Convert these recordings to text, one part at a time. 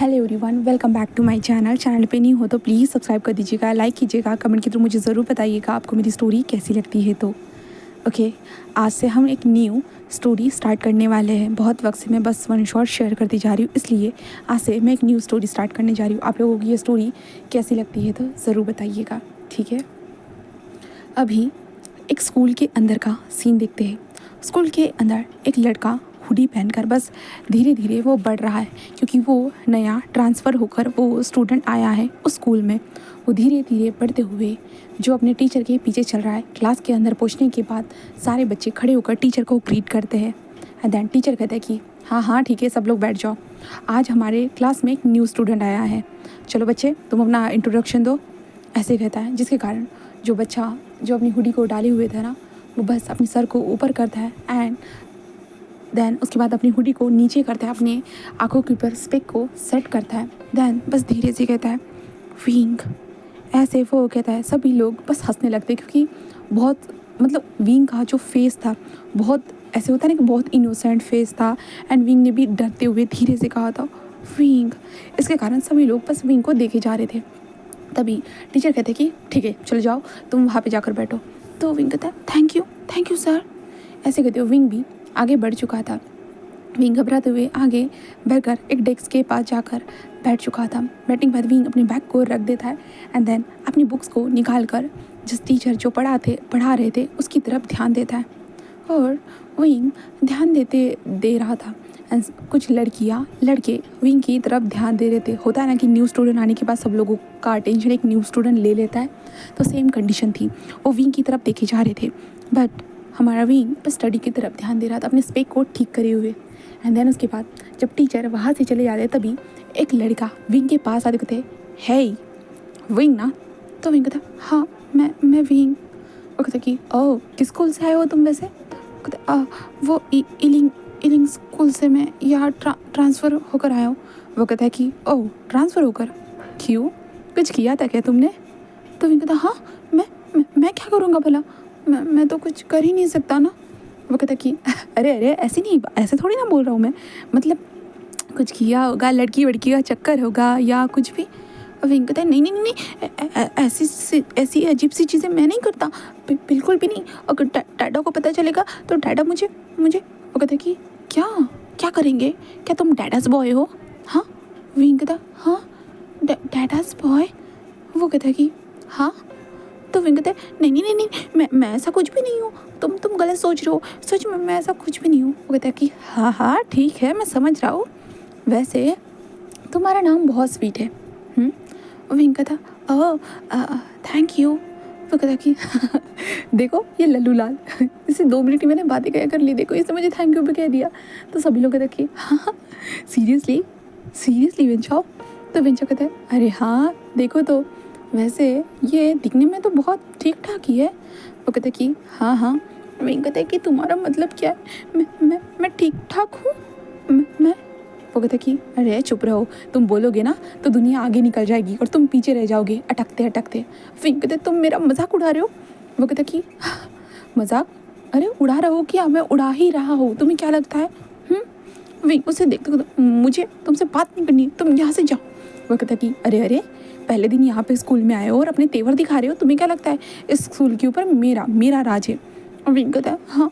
Hello everyone, welcome back to my channel पे नहीं हो तो प्लीज़ सब्सक्राइब कर दीजिएगा, लाइक कीजिएगा, कमेंट के थ्रू मुझे ज़रूर बताइएगा आपको मेरी स्टोरी कैसी लगती है। तो ओके, आज से हम एक न्यू स्टोरी स्टार्ट करने वाले हैं। बहुत वक्त से मैं बस वन शॉट शेयर करती जा रही हूँ, इसलिए आज से मैं एक न्यू स्टोरी स्टार्ट करने जा रही हूँ। आप लोगों की ये स्टोरी कैसी लगती है तो ज़रूर बताइएगा, ठीक है। अभी एक स्कूल के अंदर का सीन देखते हैं। स्कूल के अंदर एक लड़का हुडी पहनकर बस धीरे धीरे वो बढ़ रहा है, क्योंकि वो नया ट्रांसफ़र होकर वो स्टूडेंट आया है उस स्कूल में। वो धीरे धीरे बढ़ते हुए जो अपने टीचर के पीछे चल रहा है। क्लास के अंदर पहुंचने के बाद सारे बच्चे खड़े होकर टीचर को ग्रीट करते हैं। एंड देन टीचर कहते हैं कि हाँ हाँ ठीक है, सब लोग बैठ जाओ, आज हमारे क्लास में एक न्यू स्टूडेंट आया है, चलो बच्चे तुम अपना इंट्रोडक्शन दो, ऐसे कहता है। जिसके कारण जो बच्चा जो अपनी हुडी को डाले हुए था ना, वो बस अपने सर को ऊपर करता है एंड देन उसके बाद अपनी हुडी को नीचे करता है, अपने आंखों के ऊपर स्पेक को सेट करता है। देन बस धीरे से कहता है विंग, ऐसे वो कहता है। सभी लोग बस हंसने लगते क्योंकि बहुत विंग का जो फेस था बहुत ऐसे होता है ना कि बहुत इनोसेंट फेस था। एंड विंग ने भी डरते हुए धीरे से कहा था विंग। इसके कारण सभी लोग बस विंग को देखे जा रहे थे। तभी टीचर कहते कि ठीक है चलो जाओ तुम वहाँ पे जाकर बैठो। तो विंग कहता है थैंक यू सर। ऐसे कहते हो विंग भी आगे बढ़ चुका था। विंग घबराते हुए आगे बढ़कर एक डेस्क के पास जाकर बैठ चुका था। बैठने के बाद विंग अपने बैग को रख देता है एंड देन अपनी बुक्स को निकाल कर जिस टीचर जो पढ़ा रहे थे उसकी तरफ ध्यान देता है। और विंग ध्यान दे रहा था एंड कुछ लड़के विंग की तरफ ध्यान दे रहे थे। होता है ना कि न्यू स्टूडेंट आने के बाद सब लोगों का अटेंशन एक न्यू स्टूडेंट ले लेता है, तो सेम कंडीशन थी। वो विंग की तरफ देखे जा रहे थे, बट हमारा विंग बस स्टडी की तरफ ध्यान दे रहा था अपने स्पेक को ठीक करे हुए। एंड देन उसके बाद जब टीचर वहाँ से चले जाते तभी एक लड़का विंग के पास आते कहते है विंग ना। तो विंग कहता हाँ मैं विंग। वो कहता कि ओह किस स्कूल से आए हो तुम वैसे। कहते वो इलिंग स्कूल से मैं यहाँ ट्रांसफ़र होकर आया हूँ। वो कहता है कि ओह ट्रांसफ़र होकर, क्यों कुछ किया था क्या तुमने। तो विंग कहता हाँ मैं क्या करूँगा भला, मैं तो कुछ कर ही नहीं सकता ना। वो कहता कि अरे ऐसे नहीं, ऐसे थोड़ी ना बोल रहा हूँ मैं, मतलब कुछ किया होगा, लड़की वड़की का चक्कर होगा या कुछ भी। और विंग कहता है नहीं ऐसी अजीब सी चीज़ें मैं नहीं करता, बिल्कुल भी नहीं। अगर डैडा को पता चलेगा तो डैडा मुझे वो कहता है कि क्या करेंगे, क्या तुम डैडास बॉय हो। हाँ विंग कहता हाँ डैडास बॉय। वो कहता है कि हाँ। तो विंग कहता है नहीं मैं ऐसा कुछ भी नहीं हूँ, तुम गलत सोच रहे हो, सच में मैं ऐसा कुछ भी नहीं हूँ। वो कहता है कि हाँ ठीक है मैं समझ रहा हूँ, वैसे तुम्हारा नाम बहुत स्वीट है। विंग कहता ओह थैंक यू। वो कहता कि देखो ये लल्लू लाल इसे 2 मिनट ही मैंने बातें क्या कर ली, देखो इसने मुझे थैंक यू भी कह दिया। तो सभी लोग कहते कि हाँ सीरियसली विंचाओ। तो विंचाओ कहता है अरे हाँ देखो तो वैसे ये दिखने में तो बहुत ठीक ठाक ही है। वो कहते कि हाँ। विंग कहता है कि तुम्हारा मतलब क्या है, मैं ठीक ठाक हूँ मैं। वो कहता कि अरे चुप रहो, तुम बोलोगे ना तो दुनिया आगे निकल जाएगी और तुम पीछे रह जाओगे अटकते। विंग कहते तुम मेरा मजाक उड़ा रहे हो। वो कहता कि मजाक, अरे उड़ा रहा हो क्या, मैं उड़ा ही रहा हूँ, तुम्हें क्या लगता है। विंग उसे देखते मुझे तुमसे बात नहीं करनी, तुम यहाँ से जाओ। वो कहता कि अरे पहले दिन यहाँ पे स्कूल में आए हो और अपने तेवर दिखा रहे हो, तुम्हें क्या लगता है इस स्कूल के ऊपर मेरा राज है। और विंग कहता है हाँ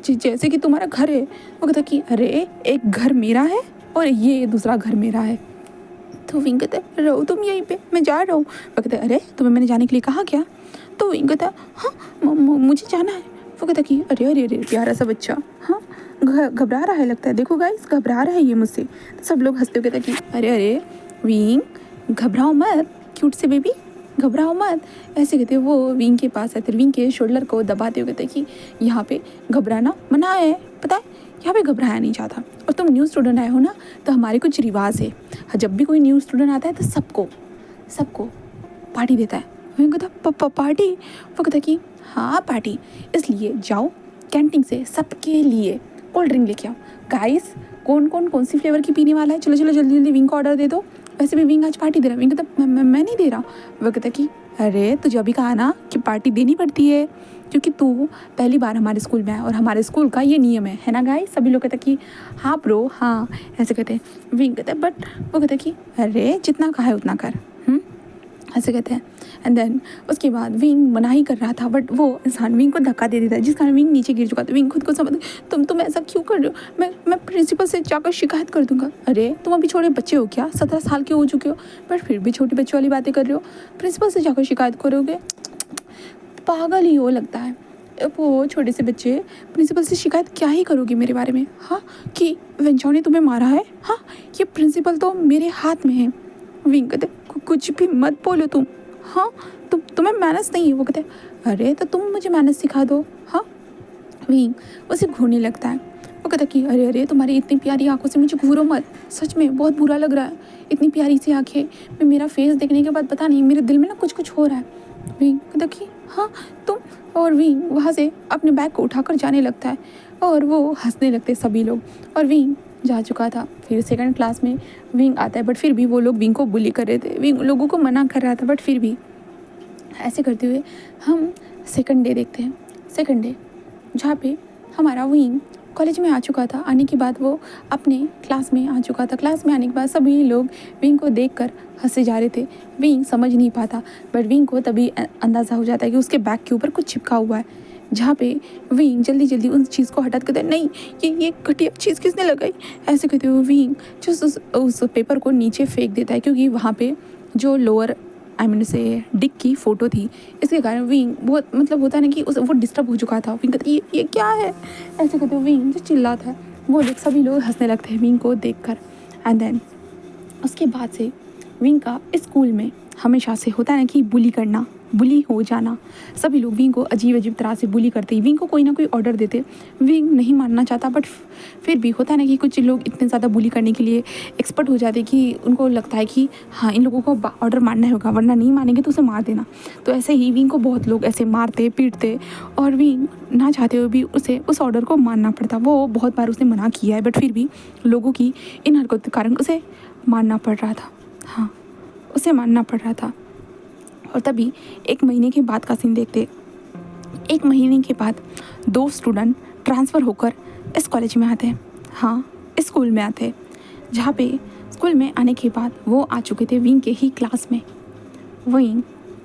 जैसे कि तुम्हारा घर है। वो कहता कि अरे एक घर मेरा है और ये दूसरा घर मेरा है। तो विंग कहता है रहो तुम यहीं पे, मैं जा रहा हूँ। वो कहता है अरे तुम्हें मैंने जाने के लिए कहा क्या। तो विंग कहता है हाँ मुझे जाना है। वो कहता कि अरे प्यारा सा बच्चा, हाँ घबरा रहा है लगता है, देखो गाइस घबरा रहा है ये मुझसे। तो सब लोग हंसते हुए कहते कि अरे विंग घबराओ मत, क्यूट से बेबी घबराओ मत, ऐसे कहते वो विंग के पास आते, विंग के शोल्डर को दबाते हुए कहते कि यहाँ पे घबराना मना है, पता है यहाँ पे घबराया नहीं जाता, और तुम न्यू स्टूडेंट आए हो ना तो हमारे कुछ रिवाज है, जब भी कोई न्यू स्टूडेंट आता है तो सबको पार्टी देता है। विंग कहता पार्टी। वो कहता कि हाँ पार्टी, इसलिए जाओ कैंटीन से सबके लिए कोल्ड ड्रिंक लेके आओ। गाइस कौन सी फ्लेवर की पीने वाला है, चलो जल्दी विंग को ऑर्डर दे दो, वैसे भी विंग आज पार्टी दे रहा है। विंग कहता मैं नहीं दे रहा। वो कहता कि अरे तुझे अभी कहा ना कि पार्टी देनी पड़ती है, क्योंकि तू पहली बार हमारे स्कूल में है और हमारे स्कूल का ये नियम है ना गाइस। सभी लोग कहते हैं कि हाँ ब्रो हाँ, ऐसे कहते हैं। विंग कहते हैं बट वो कहते हैं कि अरे जितना कहा है उतना कर, ऐसे कहते हैं। एंड देन उसके बाद विंग मना ही कर रहा था बट वो इंसान विंग को धक्का दे देता है, जिस कारण विंग नीचे गिर चुका था। विंग खुद को समझ, तुम ऐसा क्यों कर रहे हो, मैं प्रिंसिपल से जाकर शिकायत कर दूंगा। अरे तुम अभी छोटे बच्चे हो क्या, 17 साल के हो चुके हो, बट फिर भी छोटे बच्चों वाली बातें कर रहे हो, प्रिंसिपल से जाकर शिकायत करोगे, पागल ही हो लगता है। वो छोटे से बच्चे प्रिंसिपल से शिकायत क्या ही करोगे मेरे बारे में, हाँ कि वेंचाओ ने तुम्हें मारा है, हाँ ये प्रिंसिपल तो मेरे हाथ में है। विंग कहते कुछ भी मत बोलो तुम, हाँ तुम्हें मैनर्स नहीं है। वो कहते अरे तो तुम मुझे मैनर्स सिखा दो, हाँ। विंग उसे घूरने लगता है। वो कहता कि अरे तुम्हारी इतनी प्यारी आंखों से मुझे घूरो मत, सच में बहुत बुरा लग रहा है, इतनी प्यारी सी आंखें, मैं मेरा फेस देखने के बाद पता नहीं मेरे दिल में ना कुछ हो रहा है। विंग कहता कि हाँ तुम, और विंग वहाँ से अपने बैग को उठाकर जाने लगता है और वो हंसने लगते सभी लोग। और विंग जा चुका था। फिर सेकंड क्लास में विंग आता है बट फिर भी वो लोग विंग को बुली कर रहे थे, विंग लोगों को मना कर रहा था बट फिर भी ऐसे करते हुए हम सेकंड डे देखते हैं। सेकंड डे जहाँ पे हमारा विंग कॉलेज में आ चुका था। आने के बाद वो अपने क्लास में आ चुका था। क्लास में आने के बाद सभी लोग विंग को देखकर हंसे जा रहे थे। विंग समझ नहीं पाता बट विंग को तभी अंदाज़ा हो जाता है कि उसके बैग के ऊपर कुछ चिपका हुआ है, जहाँ पे विंग जल्दी जल्दी उस चीज़ को हटा कहते हैं नहीं ये घटिया चीज़ किसने लगाई। ऐसे कहते हुए विंग जो उस पेपर को नीचे फेंक देता है, क्योंकि वहाँ पे जो लोअर से डिक की फ़ोटो थी, इसके कारण विंग बहुत मतलब होता है ना कि वो डिस्टर्ब हो चुका था। विंग कहते ये क्या है, ऐसे कहते हुए विंग जो चिल्लाता है। वो लोग सभी लोग हंसने लगते हैं विंग को देखकर। एंड देन उसके बाद से विंग का स्कूल में हमेशा से होता है ना कि बुली हो जाना। सभी लोग विंग को अजीब तरह से बुली करते हैं। विंग को कोई ना कोई ऑर्डर देते, विंग नहीं मानना चाहता बट फिर भी होता है ना कि कुछ लोग इतने ज़्यादा बुली करने के लिए एक्सपर्ट हो जाते कि उनको लगता है कि हाँ इन लोगों को ऑर्डर मानना होगा, वरना नहीं मानेंगे तो उसे मार देना। तो ऐसे ही विंग को बहुत लोग ऐसे मारते पीटते और विंग ना चाहते हुए भी उसे उस ऑर्डर को मानना पड़ता। वो बहुत बार उसने मना किया है बट फिर भी लोगों की इन हरकतों के कारण उसे मानना पड़ रहा था, हाँ उसे मानना पड़ रहा था। और तभी 1 महीने के बाद का सीन देखते। 1 महीने के बाद 2 स्टूडेंट ट्रांसफ़र होकर इस कॉलेज में आते हैं, हाँ इस स्कूल में आते हैं, जहाँ पे स्कूल में आने के बाद वो आ चुके थे विंग के ही क्लास में। विंग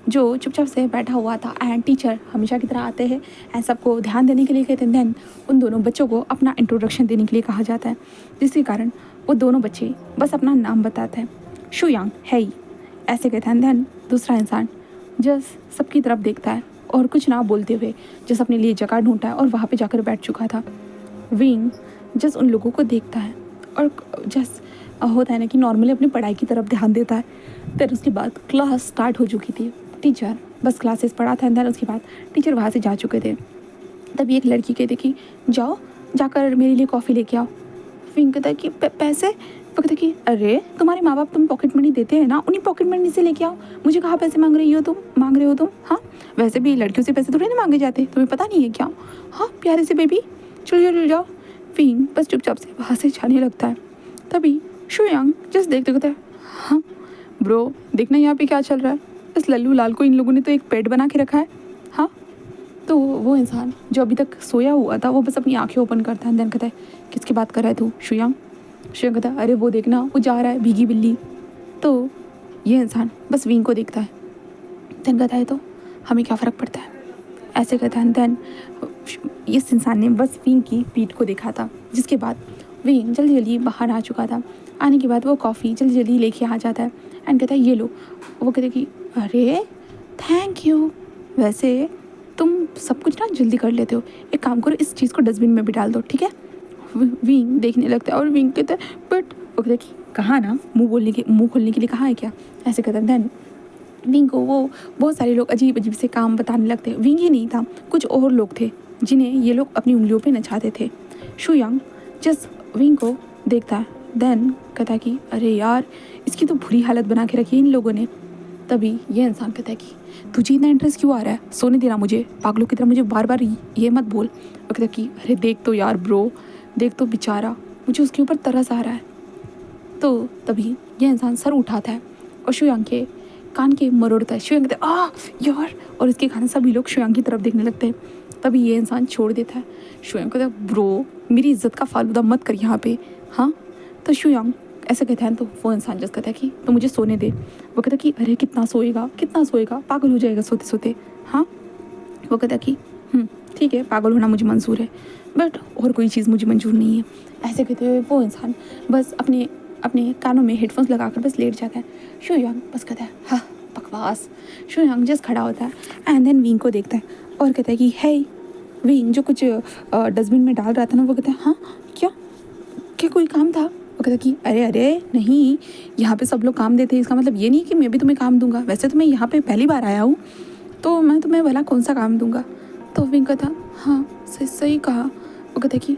जो चुपचाप से बैठा हुआ था एंड टीचर हमेशा की तरह आते हैं एंड सबको ध्यान देने के लिए कहते हैं। देन उन दोनों बच्चों को अपना इंट्रोडक्शन देने के लिए कहा जाता है, जिसके कारण वो दोनों बच्चे बस अपना नाम बताते हैं, शुयांग है ही ऐसे कहते हैं। देन दूसरा इंसान जस्ट सबकी तरफ देखता है और कुछ ना बोलते हुए जस्ट अपने लिए जगह ढूंढता है और वहाँ पे जाकर बैठ चुका था। विंग जस्ट उन लोगों को देखता है और जस्ट होता है ना कि नॉर्मली अपनी पढ़ाई की तरफ ध्यान देता है। फिर उसके बाद क्लास स्टार्ट हो चुकी थी, टीचर बस क्लासेस पढ़ा था। देन उसके बाद टीचर वहाँ से जा चुके थे। तभी एक लड़की कहती कि जाओ जाकर मेरे लिए कॉफ़ी लेके आओ। विंग कहता है कि पैसे, वो कहता कि अरे तुम्हारे माँ बाप तुम पॉकेट मनी देते हैं ना, उन्हीं पॉकेट मनी से लेके आओ, मुझे कहाँ पैसे मांग रहे हो तुम, हाँ वैसे भी लड़कियों से पैसे थोड़ी ना मांगे जाते, तुम्हें पता नहीं है क्या, हाँ प्यारे से बेबी चलो जाओ। विंग बस चुपचाप से वहाँ से जाने लगता है। तभी शुयांग जस्ट देखते कहता है हाँ ब्रो देखना यहाँ पे क्या चल रहा है, इस लल्लू लाल को इन लोगों ने तो एक पेट बना के रखा है, हाँ। तो वो इंसान जो अभी तक सोया हुआ था वो बस अपनी आंखें ओपन करता है। देन कहता है किसकी बात कर रहा है तू शुयांग। शुयांग कहता है अरे वो देखना वो जा रहा है भीगी बिल्ली। तो ये इंसान बस विंग को देखता है। देन कहता है तो हमें क्या फ़र्क पड़ता है, ऐसे कहता है। देन इस इंसान ने बस विंग की पीठ को देखा था, जिसके बाद विंग जल्दी जल्दी बाहर आ चुका था। आने के बाद वो कॉफ़ी जल्दी जल्दी लेके आ जाता है एंड कहता है ये लो। वो कहते कि अरे थैंक यू, वैसे तुम सब कुछ ना जल्दी कर लेते हो, एक काम करो इस चीज़ को डस्टबिन में भी डाल दो, ठीक है। विंग देखने लगता है और विंग कहता है बट, वो कहता है कि कहाँ ना मुंह खोलने के लिए कहाँ है क्या, ऐसे कहता है। देन विंग को वो बहुत सारे लोग अजीब से काम बताने लगते हैं। विंग ही नहीं था, कुछ और लोग थे जिन्हें ये लोग अपनी उंगलियों पे नचाते थे। शुयांग जस्ट विंग को देखता है। देन कहता है कि अरे यार इसकी तो बुरी हालत बना के रखी है इन लोगों ने। तभी ये इंसान कहता है कि तुझे इतना इंटरेस्ट क्यों आ रहा है, सोने देना मुझे, पागलों की तरह मुझे बार बार ये मत बोल। वो कहता है कि अरे देख तो यार ब्रो, देख तो बेचारा, मुझे उसके ऊपर तरस आ रहा है। तो तभी ये इंसान सर उठाता है और शुयांग के कान के मरोड़ता है। शुयांग कहता है यार, और इसके कारण सभी लोग शुयांग की तरफ देखने लगते हैं। तभी ये इंसान छोड़ देता है। शुयांग कहता है ब्रो, मेरी इज्जत का फालूदा मत कर यहाँ पे। हाँ, तो शुयांग ऐसा कहता है तो वो इंसान जस्ट कहता है कि तो मुझे सोने दे। वो कहता है कि अरे कितना सोएगा, पागल हो जाएगा सोते सोते। हाँ, वो कहता है कि ठीक है, पागल होना मुझे मंजूर है, बट और कोई चीज़ मुझे मंजूर नहीं है। ऐसे कहते हुए वो इंसान बस अपने अपने कानों में हेडफोन्स लगाकर बस लेट जाता है। शुयांग बस कहता है हाँ बकवास। शुयांग जस्ट खड़ा होता है एंड देन विंग को देखता है और कहता है कि हे विंग, जो कुछ डस्टबिन में डाल रहा था ना, वो कहता है हाँ क्या क्या कोई काम था? वो कहता है कि अरे नहीं, यहाँ पे सब लोग काम देते हैं, इसका मतलब ये नहीं कि मैं भी तुम्हें काम दूंगा। वैसे तो मैं यहाँ पे पहली बार आया हूँ, तो मैं तुम्हें भला कौन सा काम दूंगा? तो विंग कहता हाँ सही कहा। वो कहता कि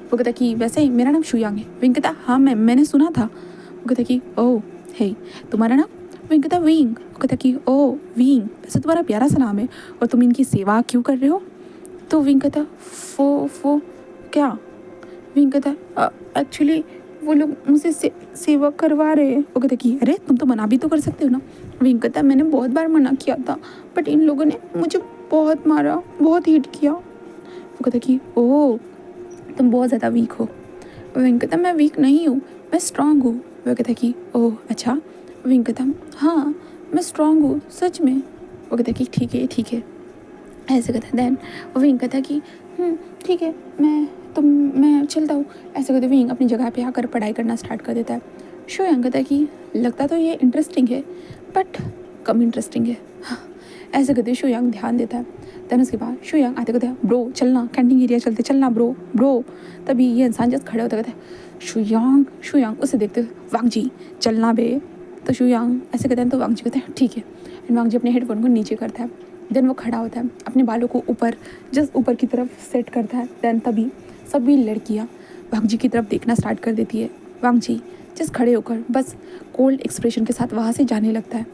वो कहता कि वैसे मेरा नाम शुयांग है। विंग कहता हाँ मैंने सुना था। वो कहता कि ओह हे, तुम्हारा नाम? विंग कहता विंग। वो कहता कि ओह विंग, वैसे तुम्हारा प्यारा सा नाम है, और तुम इनकी सेवा क्यों कर रहे हो? तो विंग कहता वो क्या? विंग कहता एक्चुअली वो लोग मुझसे सेवा करवा रहे हैं। वो कहता कि अरे तुम तो मना भी तो कर सकते हो ना। विंग कहता मैंने बहुत बार मना किया था, बट इन लोगों ने मुझे बहुत मारा, बहुत हिट किया। वो कहता कि ओह तुम बहुत ज़्यादा वीक हो। विंग कहता मैं वीक नहीं हूँ, मैं स्ट्रांग हूँ। वो कहता कि ओह अच्छा। विंग कहता हाँ मैं स्ट्रांग हूँ सच में। वो कहता कि ठीक है ऐसे कहता है। देन विंग कहता कि ठीक है, मैं चलता हूँ। ऐसे कहते विंग अपनी जगह पे आकर पढ़ाई करना स्टार्ट कर देता है। शुयांग कहता है कि लगता तो ये इंटरेस्टिंग है, बट कम इंटरेस्टिंग है। हाँ, ऐसे कहते शुयांग ध्यान देता है। देन उसके बाद शुयांग आते कहते हैं ब्रो चलना, कैंटीन एरिया चलते, चलना ब्रो। तभी ये इंसान जस्ट खड़े होते कहते हैं शुयांग उसे देखते वांग जी चलना बे। तो शुयांग ऐसे कहते हैं तो वांग जी कहते हैं ठीक है। एंड वांग जी अपने हेडफोन को नीचे करता है। देन वो खड़ा होता है, अपने बालों को जस्ट ऊपर की तरफ सेट करता है। देन तभी सभी लड़कियाँ वांग जी की तरफ देखना स्टार्ट कर देती है। वांग जी जस्ट खड़े होकर बस कोल्ड एक्सप्रेशन के साथ वहाँ से जाने लगता है।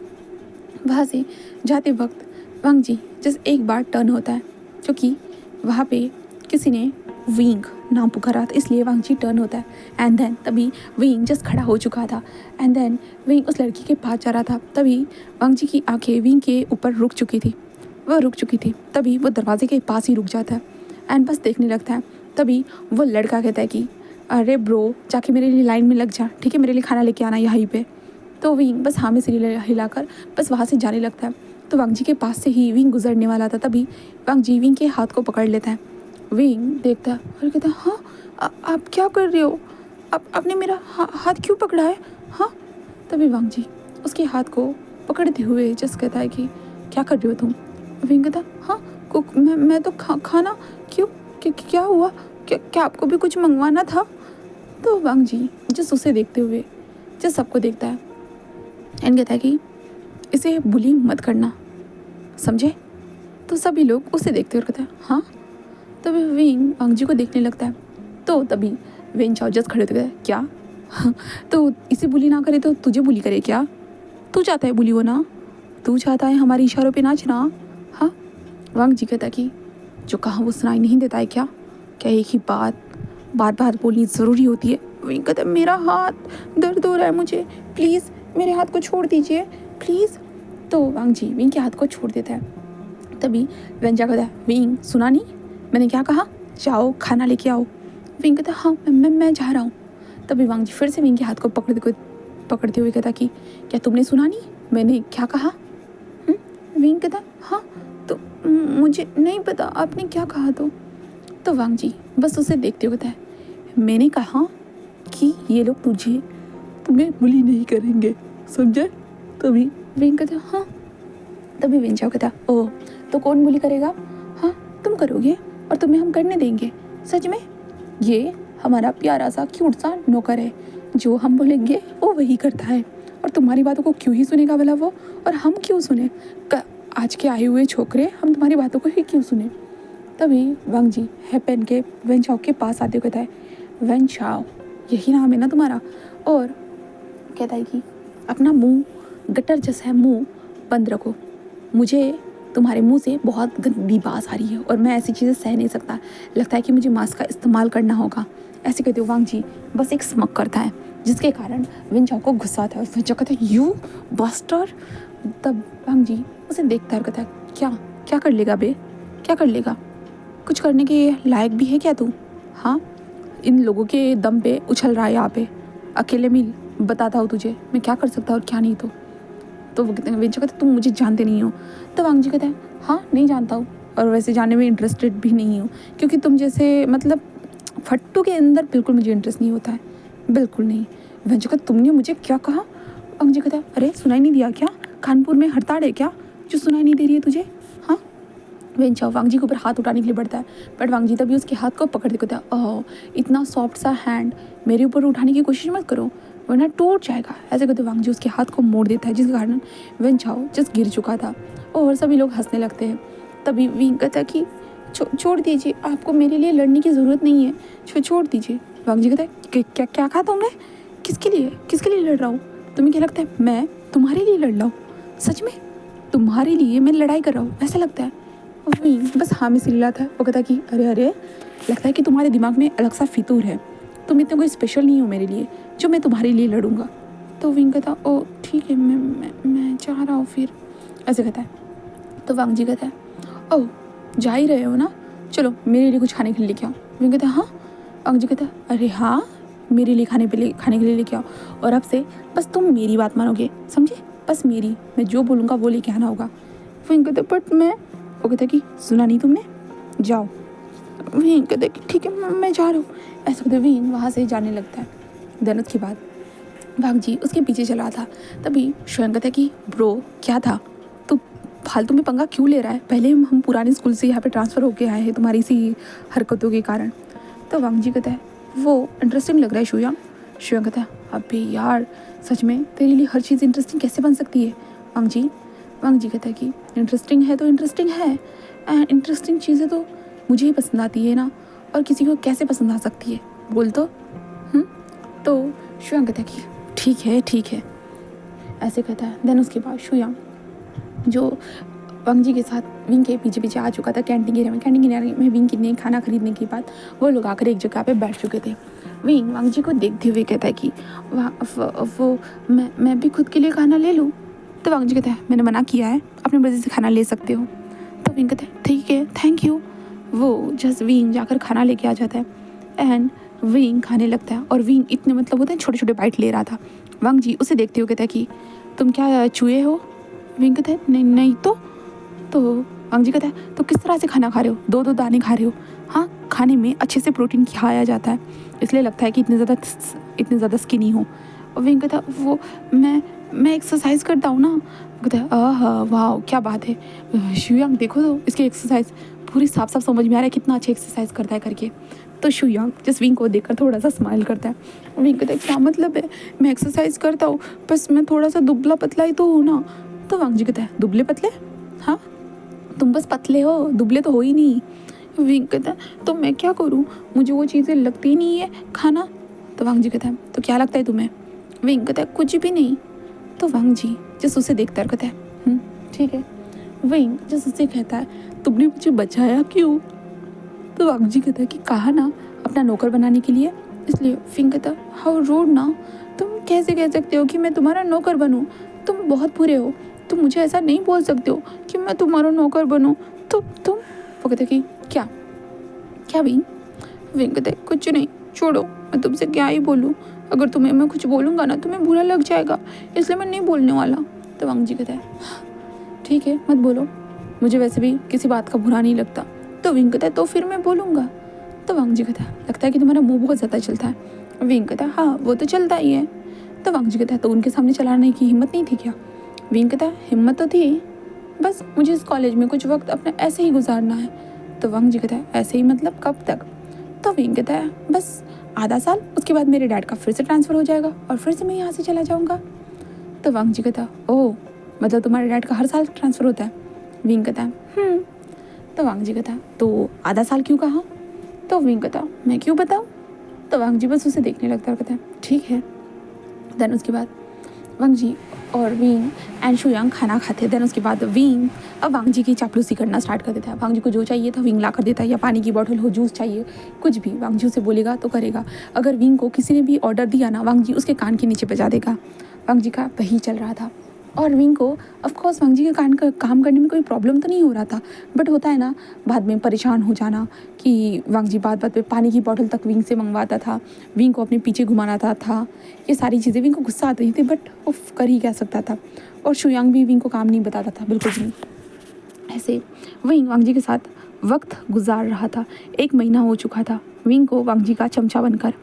वहाँ से जाते वक्त वांग जी जस्ट एक बार टर्न होता है, क्योंकि वहाँ पे किसी ने विंग नाम पुकारा था, इसलिए वांग जी टर्न होता है। एंड देन तभी विंग जस्ट खड़ा हो चुका था। एंड देन विंग उस लड़की के पास जा रहा था। तभी वांग जी की आंखें विंग के ऊपर रुक चुकी थी। तभी वो दरवाजे के पास ही रुक जाता है एंड बस देखने लगता है। तभी वो लड़का कहता है कि अरे ब्रो जाके मेरे लिए लाइन में लग जा, ठीक है, मेरे लिए खाना लेके आना यहीं पे। तो विंग बस हाँ में सिर हिलाकर बस वहाँ से जाने लगता है। तो वांग जी के पास से ही विंग गुजरने वाला था। तभी वांग जी विंग के हाथ को पकड़ लेता है। विंग देखता है और कहता है हाँ आप क्या कर रहे हो? आपने मेरा हाथ क्यों पकड़ा है? हाँ, तभी वांग जी उसके हाथ को पकड़ते हुए जस्ट कहता है कि क्या कर रहे हो तुम? विंग कहता हाँ कुक, मैं तो खाना क्यों, क्या हुआ? क्या आपको भी कुछ मंगवाना था? तो वांग जी जस्ट उसे देखते हुए जस्ट सबको देखता है एंड कहता है कि इसे बुली मत करना, समझे? तो सभी लोग उसे देखते हुए कहते हैं हाँ। तभी विंग वांग जी को देखने लगता है। तो तभी वेन चाओ जस्ट खड़े होते क्या तो इसे बुली ना करे तो तुझे बुली करे क्या? तू चाहता है बुली होना? तू चाहता है हमारे इशारों पे नाचना? हाँ, वांग जी कहता कि जो कहा वो सुनाई नहीं देता है क्या एक ही बार बोलनी ज़रूरी होती है? विंग कहता मेरा हाथ दर्द हो रहा है, मुझे प्लीज़ मेरे हाथ को छोड़ दीजिए प्लीज़। तो वांग जी विंग के हाथ को छोड़ देता है। तभी वेन चाओ कहता है विंग सुना नहीं मैंने क्या कहा? जाओ खाना लेके आओ। विंग कहता हाँ मैं जा रहा हूँ। तभी वांग जी फिर से विंग के हाथ को पकड़ते हुए कहता कि क्या तुमने सुना नहीं मैंने क्या कहा? विंग कहता हाँ तो मुझे नहीं पता आपने क्या कहा। तो वांग जी बस उसे देखते हुए कहता है मैंने कहा कि ये लोग तुम्हें बुली नहीं करेंगे, समझे? तभी विंग कहता हाँ। तभी विंग चाओ कहता ओह तो कौन बुली करेगा? हाँ तुम करोगे और तुम्हें हम करने देंगे, सच में? ये हमारा प्यारा सा क्यूट सा नौकर है, जो हम बोलेंगे वो वही करता है, और तुम्हारी बातों को क्यों ही सुनेगा भला वो, और हम क्यों सुने? आज के आए हुए छोकरे हम तुम्हारी बातों को ही क्यों सुने? तभी वांग जी है पेन के वेन चाओ के पास आते हुए कहता है वेन चाओ यही नाम है ना तुम्हारा? और कहता है कि अपना मुंह गटर जैसा है मुंह बंद रखो, मुझे तुम्हारे मुंह से बहुत गंदी बात आ रही है और मैं ऐसी चीज़ें सह नहीं सकता, लगता है कि मुझे मास्क का इस्तेमाल करना होगा। ऐसे कहते हो वांग जी बस एक स्मक करता है। जिसके कारण विंचाओ को गुस्सा आता है। विंचाओ कहता है यू बस्टर। तब वांग जी उसे देखता है, कहता है क्या क्या कर लेगा बे, क्या कर लेगा, कुछ करने के लायक भी है क्या तू? हाँ, इन लोगों के दम पे उछल रहा है यहाँ पे, अकेले मिल, बताता हूँ तुझे मैं क्या कर सकता और क्या नहीं। तो वो कहते हैं, विंचाओ कहते तुम मुझे जानते नहीं हो। तो वांग जी कहता है हाँ नहीं जानता हूँ, और वैसे जानने में इंटरेस्टेड भी नहीं हूँ, क्योंकि तुम जैसे मतलब फट्टू के अंदर बिल्कुल मुझे इंटरेस्ट नहीं होता है, बिल्कुल नहीं। विंचाओ कहता तुमने मुझे क्या कहा? वांग जी कहता है अरे सुनाई नहीं दिया क्या, कानपुर में हड़ताल है क्या जो सुनाई नहीं दे रही है तुझे? हाँ। विंचाओ वांग जी के ऊपर हाथ उठाने के लिए बढ़ता है, बट वांग जी तभी उसके हाथ को पकड़ के कहता है ओह इतना सॉफ्ट सा हैंड मेरे ऊपर उठाने की कोशिश मत करो वरना टूट जाएगा। ऐसे कहते वांग जी उसके हाथ को मोड़ देता है, जिसके कारण विंचाओ जस्ट गिर चुका था और सभी लोग हंसने लगते हैं। तभी विंग कहता है कि छोड़ दीजिए, आपको मेरे लिए लड़ने की ज़रूरत नहीं है, छोड़ दीजिए। वांग जी कहता है क्या क्या कहा तुमने, किसके लिए लड़ रहा हूँ? तुम्हें क्या लगता है मैं तुम्हारे लिए लड़ रहा हूँ? सच में तुम्हारे लिए मैं लड़ाई कर रहा हूँ ऐसा लगता है? विंग बस हाँ में सिल्ला था। वो कहता कि अरे लगता है कि तुम्हारे दिमाग में अलग सा फितूर है, तुम इतने कोई स्पेशल नहीं हो मेरे लिए जो मैं तुम्हारे लिए लड़ूंगा। तो विंग कहता ओ ठीक है, मैं चाह रहा हूँ फिर, ऐसे कहता है। तो वांग जी कहता है ओह जा ही रहे हो ना, चलो मेरे लिए कुछ खाने के लिए लेके आओ। विंग कहता है हाँ। वांग जी कहता है अरे हाँ मेरे लिए खाने के लिए लेके आओ, और अब से बस तुम मेरी बात मानोगे, समझे, बस मेरी, मैं जो बोलूँगा वो लेके आना होगा। विंग कहता है बट मैं, वो कहता है कि सुना नहीं तुमने, जाओ। विंग कहता है कि ठीक है मैं जा रहा हूँ, ऐसा कहते विंग वहाँ से जाने लगता है। देन उसके बाद वांग जी उसके पीछे चला था। तभी श्वेन कहता है कि ब्रो क्या था, तो फालतू में पंगा क्यों ले रहा है, पहले हम पुराने स्कूल से यहाँ पे ट्रांसफ़र होके आए हैं तुम्हारी इसी हरकतों के कारण। तो वांग जी कहता है वो इंटरेस्टिंग लग रहा है शुयांग। शुयांग कहता है अबे यार सच में तेरे लिए हर चीज़ इंटरेस्टिंग कैसे बन सकती है वांग जी कहता है कि इंटरेस्टिंग है तो इंटरेस्टिंग है, एंड इंटरेस्टिंग चीज़ें तो मुझे ही पसंद आती है ना, और किसी को कैसे पसंद आ सकती है बोल तो। तो शुयांग कहता है कि ठीक है ऐसे कहता है। देन उसके बाद शुयांग जो वांग जी के साथ विंग के पीछे आ चुका था कैंटीन एरिया में विंग ने खाना खरीदने के बाद वो लोग आकर एक जगह पे बैठ चुके थे। विंग वांग जी को देखते हुए कहता है कि वो मैं भी खुद के लिए खाना ले लूँ। तो वांग जी कहता है मैंने मना किया है, अपनी मर्जी से खाना ले सकते हो। तो विंग कहता है ठीक है थैंक यू। वो जस्ट विंग जाकर खाना लेके आ जाता है एंड विंग खाने लगता है, और विंग इतने मतलब होते हैं छोटे छोटे बाइट ले रहा था। वांग जी उसे देखते हुए कहता है कि तुम क्या चूहे हो? विंग कहता है नहीं तो वांग जी कहता है तो किस तरह से खाना खा रहे हो, दो दाने खा रहे हो? हाँ खाने में अच्छे से प्रोटीन खाया जाता है, इसलिए लगता है कि इतने ज़्यादा स्किनी हो। और विंग कहता है वो मैं एक्सरसाइज करता हूँ ना। कहता है वाह क्या बात है शुयांग, देखो तो इसकी एक्सरसाइज पूरी साफ समझ में आ रहा है कितना अच्छी एक्सरसाइज करता है करके। तो शुयांग जिस विंग को देखकर थोड़ा सा स्माइल करता है। विंग कहता है क्या मतलब है, मैं एक्सरसाइज करता हूँ बस मैं थोड़ा सा दुबला पतला ही तो हूँ ना। तो वांग जी कहता है दुबले पतले, हाँ तुम बस पतले हो, दुबले तो हो ही नहीं। विंग कहता है तो मैं क्या करूँ, मुझे वो चीज़ें लगती नहीं है खाना। तो वांग जी कहता है तो क्या लगता है तुम्हें? विंग कहता है कुछ भी नहीं। तो वांग जी जिस उसे देखता है कहता है ठीक है। विंग जिस उसे कहता है तुमने मुझे बचाया क्यों? तो वांग जी कहता है कि कहा ना अपना नौकर बनाने के लिए, इसलिए। विंग कहता है हाउ रूड ना, तुम कैसे कह सकते हो कि मैं तुम्हारा नौकर बनूँ, तुम बहुत बुरे हो, तुम मुझे ऐसा नहीं बोल सकते हो कि मैं तुम्हारा नौकर बनूँ। तो तुम, वो कहते कि क्या विंग? विंग कहते कुछ नहीं, छोड़ो मैं तुमसे क्या ही बोलूँ, अगर तुम्हें मैं कुछ बोलूँगा ना तुम्हें बुरा लग जाएगा, इसलिए मैं नहीं बोलने वाला। तो वांग जी कहता है ठीक है मत बोलो, मुझे वैसे भी किसी बात का बुरा नहीं लगता। तो विंग कहता है तो फिर मैं बोलूँगा। तो वांग जी कहता है लगता है कि तुम्हारा मुँह बहुत ज़्यादा चलता है। विंग कहता है हाँ वो तो चलता ही है। तो वांग जी कहता है तो उनके सामने चलाने की हिम्मत नहीं थी क्या? विंग कहता है हिम्मत तो थी, बस मुझे इस कॉलेज में कुछ वक्त अपना ऐसे ही गुजारना है। तो वांग जी कहता है ऐसे ही मतलब कब तक? तो विंग कहता है बस आधा साल, उसके बाद मेरे डैड का फिर से ट्रांसफ़र हो जाएगा और फिर से मैं यहाँ से चला जाऊँगा। तो वांग जी कहता है ओह मतलब तुम्हारे डैड का हर साल ट्रांसफ़र होता है? विंग कहता है तो वांग जी कहता है तो आधा साल क्यों कहा? तो विंग कहता मैं क्यों बताऊँ? तो वांग जी बस उसे देखने लगता है और कहता है ठीक है। देन उसके बाद वांग जी और विंग एंड शुयांग खाना खाते हैं। देन उसके बाद विंग अब वांग जी की चापलूसी करना स्टार्ट कर देता है। वांग जी को जो चाहिए था विंग ला कर देता है, या पानी की बोतल हो, जूस चाहिए, कुछ भी वांग जी उसे बोलेगा तो करेगा। अगर विंग को किसी ने भी ऑर्डर दिया ना, वांग जी उसके कान के नीचे बजा देगा। वांग जी का वही चल रहा था और विंग को ऑफ कोर्स वांग जी के कान का काम करने में कोई प्रॉब्लम तो नहीं हो रहा था, बट होता है ना बाद में परेशान हो जाना कि वांग जी बात बात पे पानी की बोतल तक विंग से मंगवाता था, विंग को अपने पीछे घुमाना था। ये सारी चीज़ें विंग को गुस्सा आती थी, बट वो कर ही क्या सकता था। और शुयांग भी विंग को काम नहीं बताता था, बिल्कुल भी नहीं। ऐसे विंग वांग जी के साथ वक्त गुजार रहा था। 1 महीना हो चुका था विंग को वांग जी का चमचा बनकर।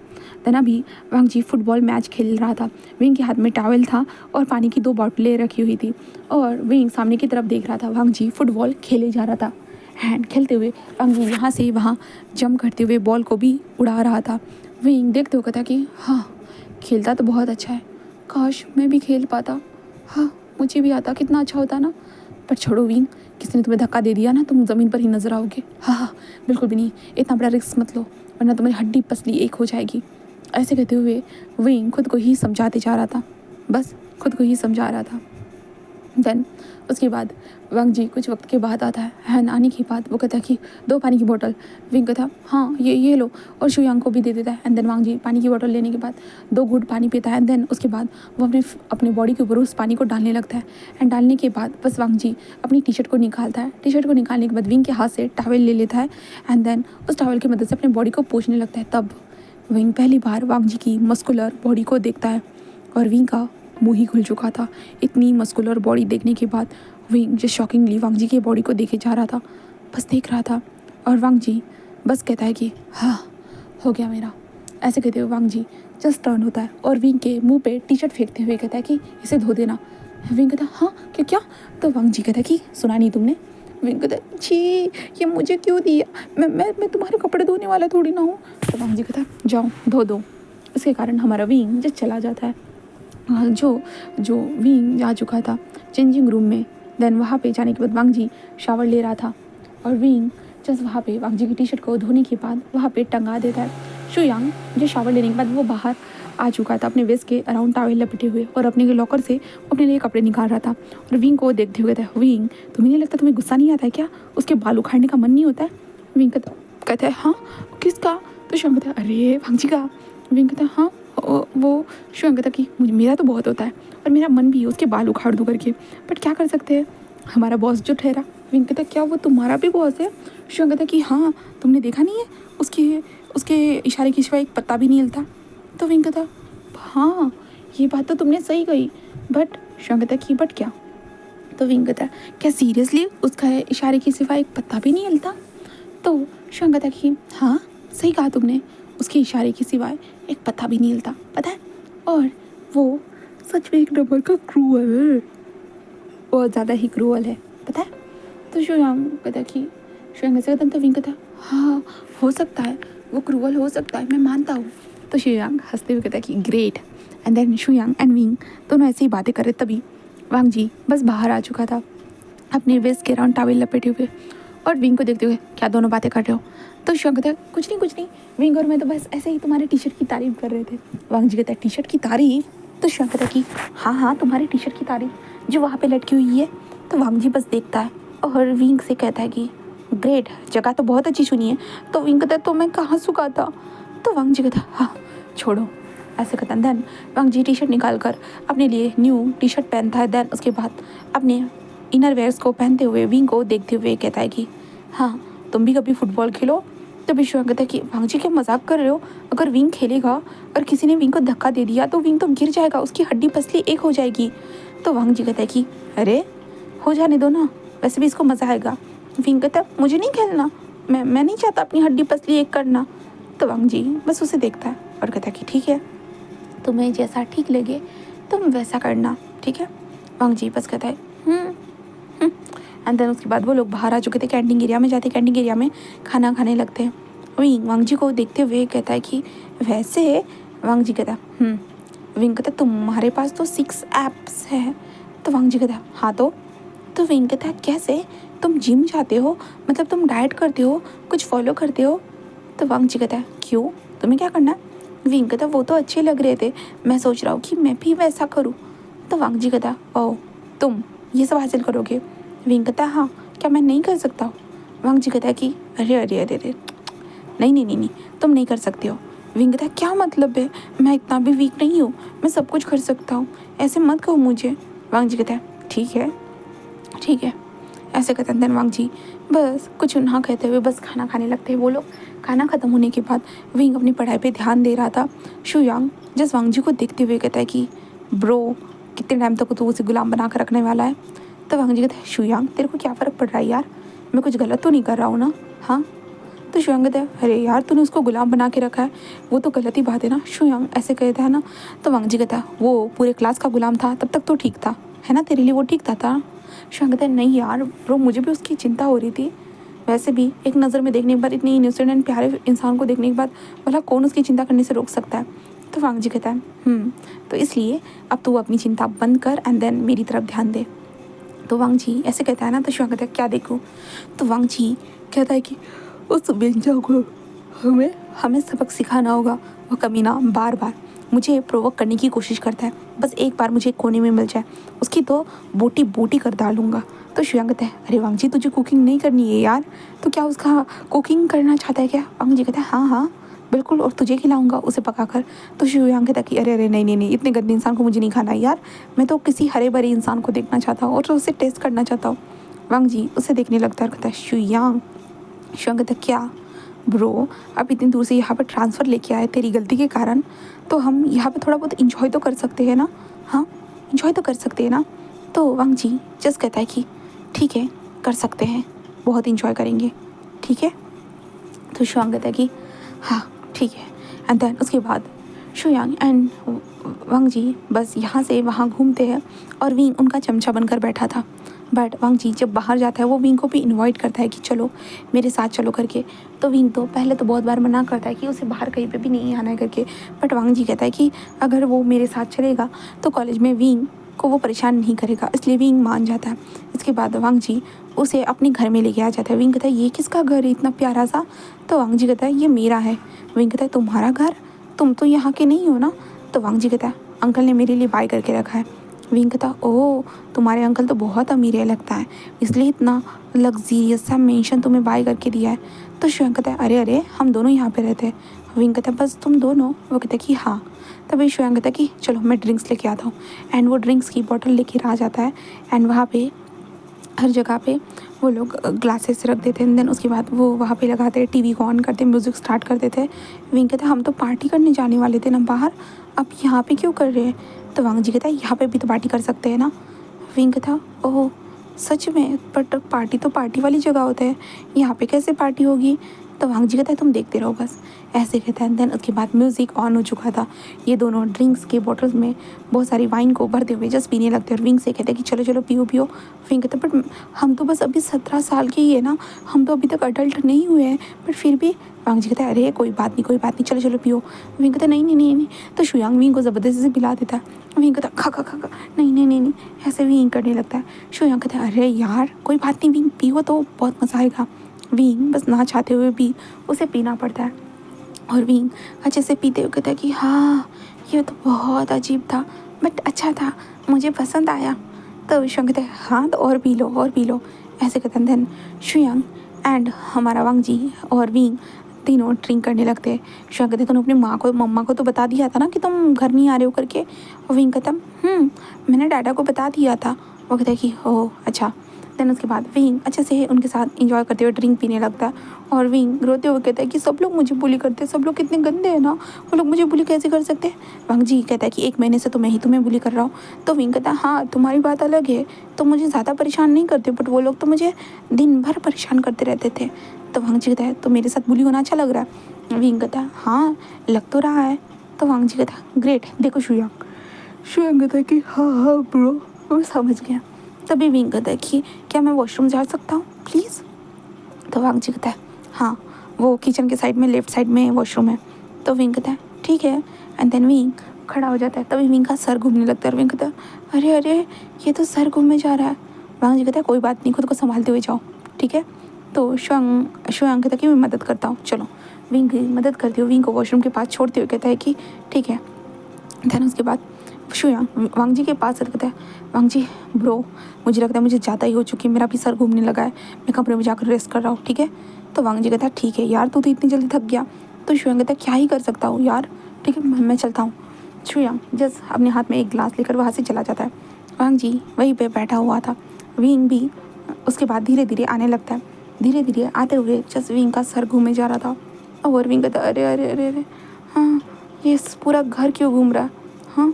देन अभी वांग जी फुटबॉल मैच खेल रहा था। विंग के हाथ में टॉवल था और पानी की 2 बॉटलें रखी हुई थी और विंग सामने की तरफ देख रहा था। वांग जी फुटबॉल खेले जा रहा था। हैंड खेलते हुए वांग जी यहाँ से वहाँ जंप करते हुए बॉल को भी उड़ा रहा था। विंग देखते हुए कहता कि हाँ, खेलता तो बहुत अच्छा है, काश मैं भी खेल पाता। हाँ, मुझे भी आता, कितना अच्छा होता ना। पर छोड़ो विंग, किसी ने तुम्हें धक्का दे दिया ना, तुम ज़मीन पर ही नजर आओगे। हाँ हाँ, बिल्कुल भी नहीं, इतना बड़ा रिस्क मत लो, वरना तुम्हारी हड्डी पसली एक हो जाएगी। ऐसे कहते हुए विंग खुद को ही समझाते जा रहा था, बस खुद को ही समझा रहा था। देन उसके बाद वांग जी कुछ वक्त के बाद आता है। हैन आने के बाद वो कहता है कि 2 पानी की बोतल। विंग कहता हाँ ये लो, और शुयांग को भी दे देता है। एंड देन वांग जी पानी की बोतल लेने के बाद 2 घूंट पानी पीता है। एंड देन उसके बाद वो अपने बॉडी के ऊपर उस पानी को डालने लगता है। एंड डालने के बाद बस वांग जी अपनी टी शर्ट को निकालता है। टी शर्ट को निकालने के बाद विंग के हाथ से टॉवल ले लेता है। एंड देन उस टॉवल की मदद से अपनी बॉडी को पोंछने लगता है। तब विंग पहली बार वांग जी की मस्कुलर बॉडी को देखता है और विंग का मुंह ही खुल चुका था। इतनी मस्कुलर बॉडी देखने के बाद विंग जो शॉकिंगली वांग जी की बॉडी को देखे जा रहा था, बस देख रहा था। और वांग जी बस कहता है कि हाँ, हो गया मेरा। ऐसे कहते हुए वांग जी जस्ट टर्न होता है और विंग के मुंह पे टी शर्ट फेंकते हुए कहता है कि इसे धो देना। विंग कहता है हाँ क्या क्या? तो वांग जी कहता है कि सुना नहीं तुमने? विंग कहता है छी, ये मुझे क्यों दिया? मैं तुम्हारे कपड़े धोने वाला थोड़ी ना हूँ। तो वांग जी कहता है जाओ धो दो। इसके कारण हमारा विंग जस्ट चला जाता है। जो जो विंग जा चुका था चेंजिंग रूम में। देन वहाँ पे जाने के बाद वांग जी शावर ले रहा था और विंग जस्ट वहाँ पे वांग जी की टी शर्ट को धोने के बाद वहाँ पे टंगा देता है। शुयांग जो शावर लेने के बाद वो बाहर आ चुका था अपने वेस्ट के अराउंड टॉवल लपेटे हुए और अपने लॉकर से अपने लिए कपड़े निकाल रहा था। और विंग को देखते हुए कहता है विंग, तुम्हें नहीं लगता, तुम्हें गुस्सा नहीं आता है क्या? उसके बाल उखाड़ने का मन नहीं होता है? विंग कहता है हाँ किसका? तो शुयांग कहता है अरे वांग जी का। विंग कहता है हाँ वो। शुयांग कहता कि मुझे मेरा तो बहुत होता है और मेरा मन भी है उसके बाल उखाड़ दूँ करके, बट क्या कर सकते हैं, हमारा बॉस जो ठहरा। विंग कहता क्या वो तुम्हारा भी बॉस है? शुयांग कहता कि हाँ, तुमने देखा नहीं है उसके उसके इशारे के सिवा एक पत्ता भी नहीं हिलता। तो विंग कहता हाँ, ये बात तो तुमने सही कही, बट शुयांग कहता कि बट क्या? तो विंग कहता क्या सीरियसली उसका इशारे के सिवा एक पत्ता भी नहीं हिलता? तो शुयांग कहता कि हाँ सही कहा तुमने, उसके इशारे के सिवाय एक पत्ता भी नहीं हिलता, पता है। और वो सच में एक नंबर का क्रूअल है, बहुत ज़्यादा ही क्रूअल है, पता है। तो शुयांग कहता कि शुयांग ऐसे कहता तो विंग कहता हाँ हो सकता है, वो क्रूअल हो सकता है, मैं मानता हूँ। तो शुयांग हंसते हुए कहता कि great. And then Shuyang and Wing दोनों ऐसे ही बातें कर रहे, तभी वांग जी बस बाहर आ चुका था अपने वेस्ट के अराउंड टॉवल लपेटे हुए और विंग को देखते हुए क्या दोनों बातें कर रहे हो? तो शुयांग कहता है कुछ नहीं, विंग और मैं तो बस ऐसे ही तुम्हारे टी शर्ट की तारीफ कर रहे थे। वांग जी कहता है टी शर्ट की तारीफ? तो शुयांग कहता है कि हाँ तुम्हारी टी शर्ट की तारीफ जो वहाँ पे लटकी हुई है। तो वांग जी बस देखता है और विंग से कहता है कि ग्रेट, जगह तो बहुत अच्छी चुनी है। तो विंग कहता है तो मैं कहाँ सुखाता? तो वांग जी कहता हाँ छोड़ो, ऐसे कहता है। देन वांग जी टी शर्ट निकाल कर अपने लिए न्यू टी शर्ट पहनता है। देन उसके बाद अपने इनर वेयर्स को पहनते हुए विंग को देखते हुए कहता है कि हाँ तुम भी कभी फुटबॉल खेलो। तो विश्वास कहता है कि वांग जी क्या मजाक कर रहे हो? अगर विंग खेलेगा और किसी ने विंग को धक्का दे दिया तो विंग तो गिर जाएगा, उसकी हड्डी पसली एक हो जाएगी। तो वांग जी कहता है कि अरे हो जाने दो ना, वैसे भी इसको मज़ा आएगा। विंग कहता है मुझे नहीं खेलना, मैं नहीं चाहता अपनी हड्डी पसली एक करना। तो वांग जी बस उसे देखता है और कहता है कि ठीक है, तुम्हें जैसा ठीक लगे तुम वैसा करना, ठीक है। वांग जी बस कहता है एंड देन उसके बाद वो लोग बाहर आ चुके थे, कैंटीन एरिया में जाते, कैंटीन एरिया में खाना खाने लगते हैं। विंग वांग जी को देखते हुए कहता है कि वैसे वांग जी कहता विंग कहता तुम्हारे पास तो 6 एप्स है। तो वांग जी कहता हाँ तो विंग कहता कैसे, तुम जिम जाते हो, मतलब तुम डाइट करते हो, कुछ फॉलो करते हो? तो वांग जी कहता क्यों, तुम्हें क्या करना है? विंग कहता वो तो अच्छे लग रहे थे, मैं सोच रहा हूँ कि मैं भी वैसा करूँ। तो वांग जी कहता ओह तुम ये सब हासिल करोगे? विंग कहता हाँ, क्या मैं नहीं कर सकता? वांग जी कहता है कि अरे अरे अरे अरे नहीं नहीं नहीं नहीं, तुम नहीं कर सकते हो। विंग कहता है क्या मतलब है, मैं इतना भी वीक नहीं हूँ, मैं सब कुछ कर सकता हूँ, ऐसे मत कहो मुझे। वांग जी कहता है ठीक है ठीक है, ऐसे कहते हैं। देन वांग जी बस कुछ ना कहते हुए बस खाना खाने लगते हैं वो लोग। खाना ख़त्म होने के बाद विंग अपनी पढ़ाई पे ध्यान दे रहा था। शुयांग जस्ट वांग जी को देखते हुए कहता है कि ब्रो कितने टाइम तक तू उसे गुलाम बना कर रखने वाला है? तो वांग जी कहता है शुयांग तेरे को क्या फ़र्क पड़ रहा है यार, मैं कुछ गलत तो नहीं कर रहा हूँ ना? हाँ। तो शुयांग कहता है अरे यार तूने उसको गुलाम बना के रखा है, वो तो गलत ही बात है ना। शुयांग ऐसे कहता है ना। तो वांग जी कहता है वो पूरे क्लास का गुलाम था तब तक तो ठीक था, है ना, तेरे लिए वो ठीक था। शुयांग कहता है नहीं यार ब्रो, मुझे भी उसकी चिंता हो रही थी। वैसे भी एक नज़र में देखने के बाद, इतनी इनोसेंट एंड प्यारे इंसान को देखने के बाद भला कौन उसकी चिंता करने से रोक सकता है? तो वांग जी कहता है तो इसलिए अब तू अपनी चिंता बंद कर एंड देन मेरी तरफ ध्यान दे। तो वांग जी ऐसे कहता है ना। तो शुयांग कहता है क्या देखूँ? तो वांग जी कहता है कि उस बेंचा को हमें हमें सबक सिखाना होगा। वो कमीना बार बार मुझे प्रोवोक करने की कोशिश करता है, बस एक बार मुझे कोने में मिल जाए उसकी तो बोटी बोटी कर डालूंगा। तो शुयांग कहता है अरे वांग जी तुझे कुकिंग नहीं करनी है यार, तो क्या उसका कुकिंग करना चाहता है क्या? वांग जी कहता है हाँ हाँ बिल्कुल, और तुझे खिलाऊंगा उसे पकाकर। तो शुयांग कहता है कि अरे अरे नहीं नहीं नहीं, इतने गंदे इंसान को मुझे नहीं खाना है यार, मैं तो किसी हरे भरे इंसान को देखना चाहता हूँ और उसे टेस्ट करना चाहता हूँ। वांग जी उसे देखने लगता है और कहता है शुयांग। शुयांग कहता है क्या ब्रो, अब इतनी दूर से यहाँ पर ट्रांसफ़र लेके आए तेरी गलती के कारण, तो हम यहाँ पे थोड़ा बहुत इंजॉय तो कर सकते हैं ना? हाँ इंजॉय तो कर सकते हैं ना? तो वांग जी जस्ट कहता है कि ठीक है कर सकते हैं, बहुत इंजॉय करेंगे, ठीक है। तो शुयांग कहता है कि हाँ ठीक है। एंड देन उसके बाद शुयांग एंड वांग जी बस यहाँ से वहाँ घूमते हैं और विंग उनका चमचा बनकर बैठा था। बट वांग जी जब बाहर जाता है वो विंग को भी इनवाइट करता है कि चलो मेरे साथ चलो करके। तो विंग तो पहले तो बहुत बार मना करता है कि उसे बाहर कहीं पे भी नहीं आना है करके। बट वांग जी कहता है कि अगर वो मेरे साथ चलेगा तो कॉलेज में विंग को वो परेशान नहीं करेगा, इसलिए विंग मान जाता है। इसके बाद वांग जी उसे अपने घर में लेके आ जाता है। विंग कहता है ये किसका घर है इतना प्यारा सा? तो वांग जी कहता है ये मेरा है। विंग कहता है तुम्हारा घर, तुम तो यहाँ के नहीं हो ना? तो वांग जी कहता है अंकल ने मेरे लिए बाय करके रखा है। विंग कहता ओह तुम्हारे अंकल तो बहुत अमीर है लगता है, इसलिए इतना लग्जीरियस सा मेंशन तुम्हें बाय करके दिया है। तो शुयांग कहता है अरे अरे हम दोनों यहाँ पे रहते हैं। विंग कहता है बस तुम दोनों? वो कहता है कि हाँ। तभी शुयांग कहता है कि चलो मैं ड्रिंक्स लेके आता हूँ। एंड वो ड्रिंक्स की बॉटल लेके आ जाता है। एंड वहाँ पे हर जगह पे वो लोग ग्लासेस रख देते हैं। देन उसके बाद वो वहाँ पे लगाते हैं, टीवी को ऑन करते, म्यूज़िक स्टार्ट कर देते हैं। विंग कहता है हम तो पार्टी करने जाने वाले थे ना बाहर, अब यहाँ पे क्यों कर रहे हैं? तो वांग जी कहता है यहाँ पे भी तो पार्टी कर सकते हैं ना? विंग कहता ओह सच में, बट पार्टी तो पार्टी वाली जगह होता है, यहाँ पे कैसे पार्टी होगी? तो वांग जी कहता है तुम देखते रहो बस, ऐसे कहता है। देन उसके बाद म्यूज़िक ऑन हो चुका था, ये दोनों ड्रिंक्स के बॉटल्स में बहुत सारी वाइन को भरते हुए जस्ट पीने लगते हैं। और विंग से कहते हैं कि चलो चलो पियो पियो। विंग कहता है बट हम तो बस अभी 17 साल के ही है ना, हम तो अभी तक अडल्ट नहीं हुए हैं, बट फिर भी। वांग जी कहता है अरे कोई बात नहीं कोई बात नहीं, चलो चलो पियो। विंग कहता है नहीं नहीं नहीं नहीं। तो शुयांग विंग को ज़बरदस्ती से पिला देता है। विंग कहता है खा खा खा खा, नहीं नहीं नहीं नहीं, ऐसे विंग करने लगता है। शुयांग कहता है अरे यार कोई बात नहीं विंग, पियो तो बहुत मज़ा आएगा। विंग बस ना चाहते हुए भी उसे पीना पड़ता है। और विंग अच्छे से पीते हुए कहता है कि हाँ ये तो बहुत अजीब था बट अच्छा था, मुझे पसंद आया। तो शुयांग कहते हैं हाँ तो और पी लो और पी लो, ऐसे कहते हैं। देन शुयांग एंड हमारा वांग जी और विंग तीनों ड्रिंक करने लगते हैं। शुयांग कहते तूने अपनी माँ को मम्मा को तो बता दिया था ना कि तुम घर नहीं आ रहे हो करके? और विंग कहता मैंने डैडा को बता दिया था। वो कहता है कि ओह अच्छा। देन उसके बाद विंग अच्छे से उनके साथ इंजॉय करते हुए ड्रिंक पीने लगता है। और विंग रोते हुए कहता है कि सब लोग मुझे बुली करते हैं, सब लोग कितने गंदे हैं ना, वो लोग मुझे बुली कैसे कर सकते हैं? वांग जी कहता है कि 1 महीने से तो मैं ही तुम्हें बुली कर रहा हूँ। तो विंग कहता है हाँ तुम्हारी बात अलग है, तो मुझे ज़्यादा परेशान नहीं करते, बट वो लोग तो मुझे दिन भर परेशान करते रहते थे। तो वांग जी कहता है तो मेरे साथ बुली होना अच्छा लग रहा है? विंग कहता है हाँ लग तो रहा है। तो वांग जी कहता है ग्रेट, देखो शुयांग कहता है कि हाँ हाँ ब्रो मैं समझ गया। तभी विंग कहता है कि क्या मैं वॉशरूम जा सकता हूँ प्लीज़? तो वांग जी कहता है हाँ वो किचन के साइड में लेफ्ट साइड में वॉशरूम है। तो विंग कहता है ठीक है। एंड देन विंग खड़ा हो जाता है। तभी विंग का सर घूमने लगता है और विंग कहता है अरे अरे ये तो सर घूमने जा रहा है। वांग जी कहता है कोई बात नहीं, खुद को संभालते हुए जाओ, ठीक है। तो शुयांग कहता है कि मैं मदद करता हूँ, चलो। विंग की मदद करते हुए विंग को वॉशरूम के पास छोड़ते हुए कहता है कि ठीक है। देन उसके बाद शुया वांग जी के पास कहता है, वांग जी ब्रो, मुझे लगता है मुझे ज़्यादा ही हो चुकी है, मेरा भी सर घूमने लगा है, मैं कमरे में जाकर रेस्ट कर रहा हूँ, ठीक है। तो वांग जी कहता है ठीक है यार, तू तो इतनी जल्दी थक गया। तो शुयांग कहता है क्या ही कर सकता हूँ यार, ठीक है मैं चलता हूँ। शुयांग जस्ट अपने हाथ में एक गिलास लेकर वहाँ से चला जाता है। वांग जी वहीं पे बैठा हुआ था। विंग भी उसके बाद धीरे धीरे आने लगता है। धीरे धीरे आते हुए जस्ट विंग का सर घूमे जा रहा था और विंग कहता अरे अरे अरे अरे, हाँ ये पूरा घर क्यों घूम रहा है। हाँ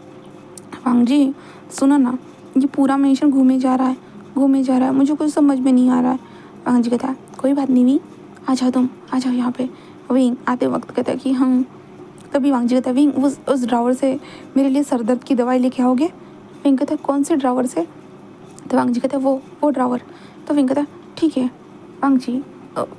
वांग जी सुनो ना, ये पूरा मेंशन घूमे जा रहा है, घूमे जा रहा है, मुझे कुछ समझ में नहीं आ रहा है। वांग जी कहता है कोई बात नहीं विंग, आ जाओ तुम, आ जाओ यहाँ पे। विंग आते वक्त कहता है कि हाँ। तभी वांग जी कहता है विंग उस ड्रावर से मेरे लिए सर दर्द की दवाई लेके आओगे। विंग कहता है कौन से ड्रावर से। तो वांग जी कहता है वो ड्रावर। तो विंग कहता है ठीक है। वांग जी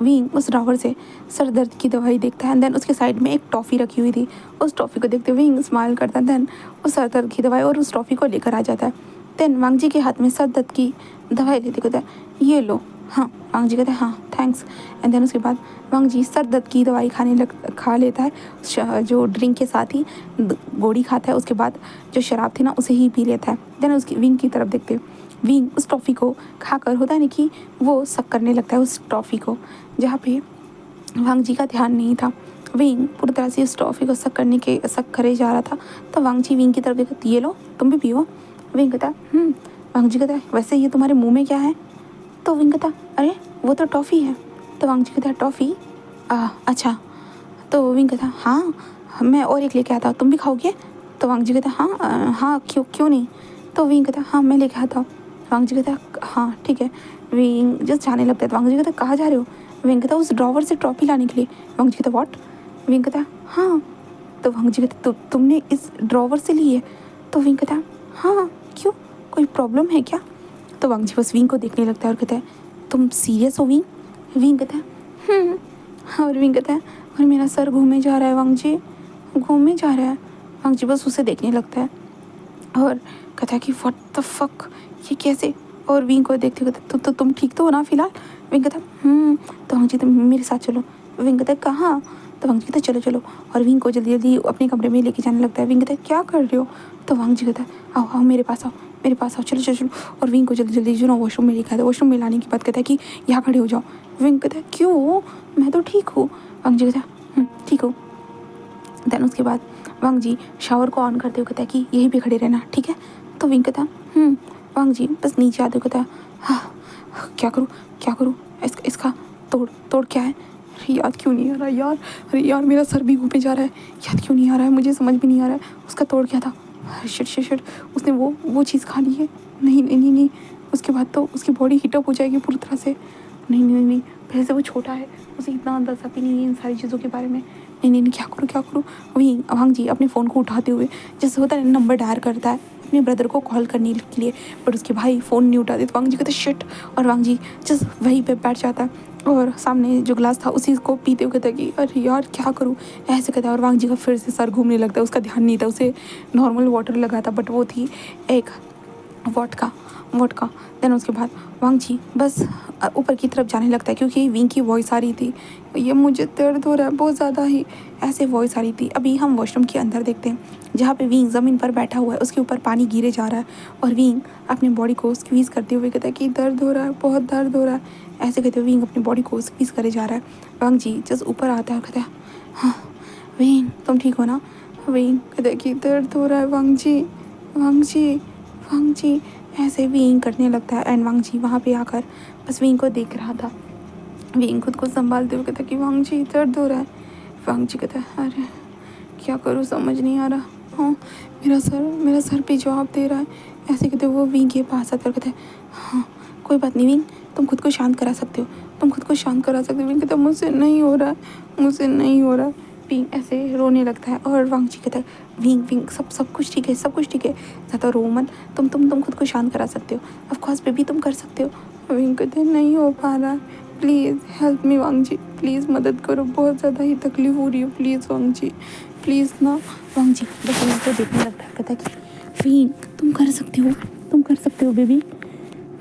विंग उस ड्रावर से सर दर्द की दवाई देखता है एंड देन उसके साइड में एक टॉफ़ी रखी हुई थी, उस टॉफ़ी को देखते हुए विंग स्माइल करता है, देन उस सर दर्द की दवाई और उस टॉफ़ी को लेकर आ जाता है। देन वांग जी के हाथ में सर दर्द की दवाई लेते कहता है ये लो। हाँ वांग जी कहता है हाँ थैंक्स। एंड देन उसके बाद वांग जी सर दर्द की दवाई खा लेता है, जो ड्रिंक के साथ ही गोली खाता है, उसके बाद जो शराब थी ना उसे ही पी लेता है। देन उसकी विंग की तरफ देखते विंग उस टॉफ़ी को खाकर होता है ना कि वो सक करने लगता है उस टॉफ़ी को, जहाँ पे वांग जी का ध्यान नहीं था। विंग पूरी तरह से उस टॉफ़ी को सक करे जा रहा था। तो वांग जी विंग की तरफ देखा, ये लो तुम भी पियो। विंग कहता वांग जी कहता है वैसे ये तुम्हारे मुंह में क्या है। तो विंग कहता अरे वो तो टॉफ़ी है। तो वांग जी कहता है टॉफ़ी, अच्छा। तो विंग कहता हाँ मैं और एक लेके आता हूँ, तुम भी खाओगे। तो वांग जी कहता हाँ हाँ क्यों क्यों नहीं। तो विंग कहता हाँ मैं लेके आता हूँ। वांग जी कहता हाँ ठीक है। विंग जस्ट जाने लगता है। तो वांग जी कहता कहाँ जा रहे हो। विंग कहता उस ड्रॉवर से ट्रॉफी लाने के लिए। वांग जी कहता व्हाट। विंग कहता हाँ। तो वांग जी कहता तुमने इस ड्रॉवर से ली है। तो विंग कहता हाँ क्यों, कोई प्रॉब्लम है क्या। तो वांग जी बस विंग को देखने लगता है और कहता है तुम सीरियस हो विंग। विंग कहता है और विंग कहता है और मेरा सर घूमे जा रहा है वांग जी, घूमे जा रहा है। वांग जी बस उसे देखने लगता है और कहता है कि व्हाट द फक, ये कैसे। और विंग को देखते कहते तो तुम ठीक तो हो ना फिलहाल। विंग कहता तो वांग जी तुम मेरे साथ चलो। विंग कहता कहाँ। तो वांग जी कहता चलो चलो, और विंग को जल्दी जल्दी अपने कमरे में लेके जाने लगता है। विंग कहता है क्या कर रहे हो। तो वांग जी कहता है आओ आओ मेरे पास आओ, मेरे पास आओ, चलो चलो चलो। और विंग को जल्दी जल्दी जो ना वॉशरूम में लेकर आता है। वॉशरूम में लाने के बाद कहता है कि यहाँ खड़े हो जाओ। विंग कहता है क्यों, मैं तो ठीक हूँ। वांग जी कहता है ठीक हूँ। देन उसके बाद वांग जी शावर को ऑन करते हुए कहता है कि यहीं पे खड़े रहना ठीक है। तो विंग कहता वांग जी बस नीचे आते हुए कहता है हाँ क्या करूँ इसका तोड़ तोड़ क्या है। अरे याद क्यों नहीं आ रहा यार, अरे यार मेरा सर भी घूमे जा रहा है, याद क्यों नहीं आ रहा है, मुझे समझ भी नहीं आ रहा है उसका तोड़ क्या था। शिट शिट शिट, उसने वो चीज़ खा ली है। नहीं नहीं नहीं नहीं, उसके बाद तो उसकी बॉडी हीटअप हो जाएगी पूरी तरह से। नहीं नहीं नहीं, पहले से वो छोटा है, उसे इतना अंदाज़ा भी नहीं है इन सारी चीज़ों के बारे में। नहीं नहीं नहीं, क्या करूँ। वहीं वांग जी अपने फ़ोन को उठाते हुए जैसे होता है नंबर डायल करता है अपने ब्रदर को कॉल करने के लिए, बट उसके भाई फ़ोन नहीं उठाते। तो वांग जी कहते शिट, और वांग जी जस्ट वहीं पे बैठ जाता है और सामने जो ग्लास था उसी को पीते हुए कहता है कि अरे यार क्या करूँ, ऐसे कहता है। और वांग जी का फिर से सर घूमने लगता है, उसका ध्यान नहीं था, उसे नॉर्मल वाटर लगा था बट वो थी एक वोडका। देन उसके बाद वांग जी बस ऊपर की तरफ जाने लगता है क्योंकि विंग की वॉइस आ रही थी, ये मुझे दर्द हो रहा है बहुत ज़्यादा ही, ऐसे वॉइस आ रही थी। अभी हम वॉशरूम के अंदर देखते हैं जहाँ पे विंग ज़मीन पर बैठा हुआ है, उसके ऊपर पानी गिरे जा रहा है और विंग अपनी बॉडी को स्क्वीज़ करते हुए कहता है कि दर्द हो रहा है, बहुत दर्द हो रहा है। ऐसे कहते हुए विंग अपनी बॉडी को स्क्वीज़ करे जा रहा है। वांग जी जस्ट ऊपर आता है और कहता है हाँ विंग तुम ठीक हो ना। विंग कहता है कि दर्द हो रहा है वांग जी, वांग जी, वांग जी। ऐसे विंग करने लगता है एंड वांग जी वहाँ पे आकर बस विंग को देख रहा था। विंग खुद को संभालते हुए कहता कि वांग जी दर्द हो रहा है। वांग जी कहता है अरे क्या करूँ समझ नहीं आ रहा। हाँ मेरा सर भी जवाब दे रहा है। ऐसे कहते वो विंग के पास आकर कहते हैं हाँ कोई बात नहीं विंग, तुम खुद को शांत करा सकते हो, तुम खुद को शांत करा सकते हो। विंग कहता मुझसे नहीं हो रहा है, मुझसे नहीं हो रहा है। विंग ऐसे रोने लगता है और वांग जी कहता है विंग सब कुछ ठीक है, सब कुछ ठीक है, ज़्यादा रो मत, तुम खुद को शांत करा सकते हो, ऑफ कोर्स बेबी तुम कर सकते हो। विंग कहते नहीं हो पा रहा है, please help me Wang ji, please मदद करो, बहुत ज़्यादा ही तकलीफ हो रही है, प्लीज़ वांग जी प्लीज़ ना। वांग जी बस विंग को देखने लगता है, कहता है कि विंग तुम कर सकते हो बेबी।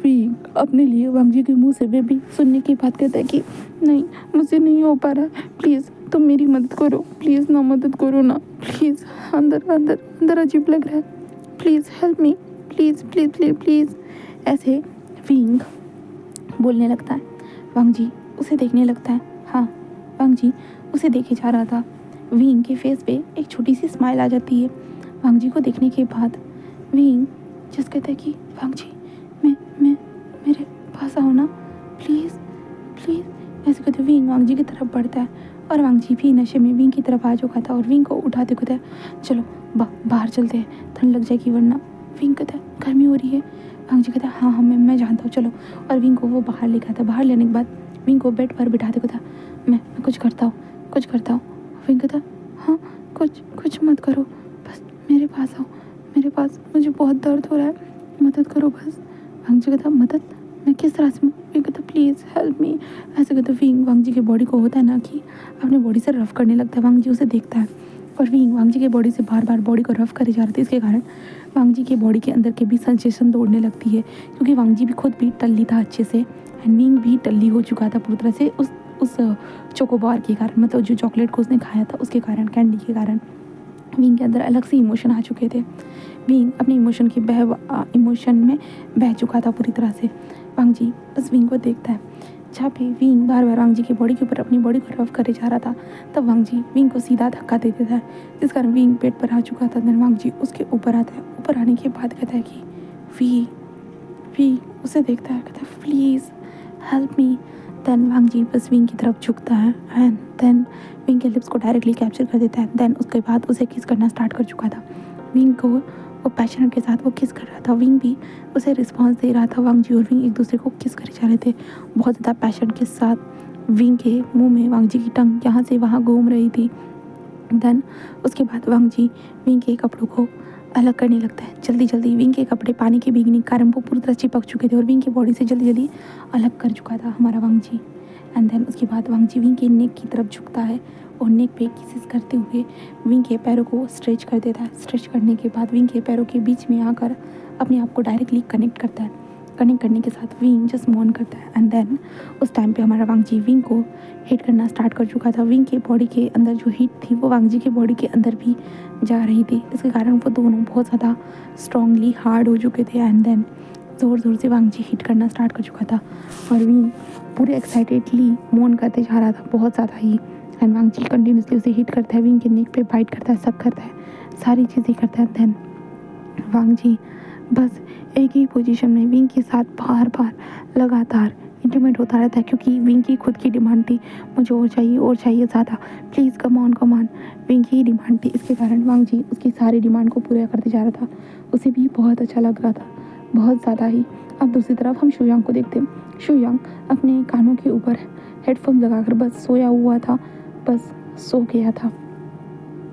विंग अपने लिए वांग जी के मुंह से बेबी सुनने की बात कहता है कि नहीं मुझसे नहीं हो पा रहा, प्लीज़ तुम मेरी मदद करो, प्लीज़ ना मदद करो ना प्लीज़, अंदर अंदर अंदर अजीब लग रहा है। Please help me, please please please please. ऐसे विंग बोलने लगता है। वांग जी उसे देखने लगता है। हाँ, वांग जी उसे देखे जा रहा था। विंग के फेस पे एक छोटी सी स्माइल आ जाती है। वांग जी को देखने के बाद विंग जस्ट कहता है कि वांग जी मैं मेरे पास आओ ना, प्लीज़ प्लीज़। ऐसे कहते विंग वांग जी की तरफ बढ़ता है और वांग जी भी नशे में विंग की तरफ आ चुका था और विंग को उठाते कहता है चलो बाहर चलते हैं, ठंड लग जाएगी वरना। विंग कहता है गर्मी हो रही है। वांग जी कहता है हाँ हाँ मैं जानता हूँ चलो। और विंग को वो बाहर ले गया था। बाहर लेने के बाद विंग को बेड पर बिठाते कहता मैं कुछ करता हूँ। विंग कहता हाँ कुछ मत करो, बस मेरे पास आओ, मेरे पास मुझे बहुत दर्द हो रहा है, मदद करो बस। वांग जी कहता मदद, मैं किस तरह से? विंग कहता प्लीज़ हेल्प मी। ऐसे कहते विंग वांग जी की बॉडी को होता है ना कि अपने बॉडी से रफ करने लगता है। वांग जी उसे देखता है और विंग वांग जी के बॉडी से बार बार बॉडी को रफ करे जा रहे थे। इसके कारण वांग जी के बॉडी के अंदर के भी सेंसेशन दौड़ने लगती है क्योंकि वांग जी भी खुद भी टल्ली था अच्छे से एंड विंग भी टल्ली हो चुका था पूरी तरह से उस चोकोबार के कारण, मतलब जो चॉकलेट को उसने खाया था उसके कारण, कैंडी के कारण विंग के अंदर अलग से इमोशन आ चुके थे। विंग अपने इमोशन में बह चुका था पूरी तरह से। वांग जी बस विंग को देखता है। जहाँ पे विंग बार बार वांग जी की बॉडी के ऊपर अपनी बॉडी को रफ करे जा रहा था तब वांग जी विंग को सीधा धक्का दे देता है जिस कारण विंग पेट पर आ चुका था। देन वांग जी उसके ऊपर आता है। ऊपर आने के बाद कहता है कि वी उसे देखता है, कहता है प्लीज़ हेल्प मी। देन वांग जी बस विंग की तरफ झुकता है एंड देन विंग के लिप्स को डायरेक्टली कैप्चर कर देता है। देन उसके बाद उसे किस करना स्टार्ट कर चुका था। विंग को वो पैशनेट के साथ वो किस कर रहा था। विंग भी उसे रिस्पॉन्स दे रहा था। वांग जी और विंग एक दूसरे को किस करे जा रहे थे बहुत ज़्यादा पैशन के साथ। विंग के मुंह में वांग जी की टंग यहाँ से वहाँ घूम रही थी। देन उसके बाद वांग जी विंग के कपड़ों को अलग करने लगता है। जल्दी विंग के कपड़े पानी के भीगने के कारण वो पूरी तरह चिपक चुके थे और विंग की बॉडी से जल्दी अलग कर चुका था हमारा वांग जी। एंड देन उसके बाद वांग जी विंग के नेक की तरफ झुकता है और नेक पे किसेस करते हुए विंग के पैरों को स्ट्रेच कर देता है। स्ट्रेच करने के बाद विंग के पैरों के बीच में आकर अपने आप को डायरेक्टली कनेक्ट करता है। कनेक्ट करने के साथ विंग जस्ट मॉन करता है एंड देन उस टाइम पे हमारा वांग जी विंग को हिट करना स्टार्ट कर चुका था। विंग के बॉडी के अंदर जो हीट थी वो वांग जी के बॉडी के अंदर भी जा रही थी जिसके कारण वो दोनों बहुत ज़्यादा स्ट्रांगली हार्ड हो चुके थे। एंड देन ज़ोर से वांग जी हिट करना स्टार्ट कर चुका था और विंग पूरे एक्साइटेडली मॉन करते जा रहा था बहुत ज़्यादा ही। एंड वांग जी कंटिन्यूसली उसे हिट करता है, विंग के नेक पे बाइट करता है, सक करता है, सारी चीज़ें करता है। देन वांग जी बस एक ही पोजीशन में विंग के साथ बार लगातार इंटीमेट होता रहता है क्योंकि विंग की खुद की डिमांड थी मुझे और चाहिए ज़्यादा, प्लीज़ कम ऑन। विंग की डिमांड थी, इसके कारण वांग जी उसकी सारी डिमांड को पूरा करते जा रहा था। उसे भी बहुत अच्छा लग रहा था, बहुत ज़्यादा ही। अब दूसरी तरफ हम शुयांग को देखते हैं। शुयांग अपने कानों के ऊपर हेडफोन लगाकर बस सोया हुआ था, बस सो गया था।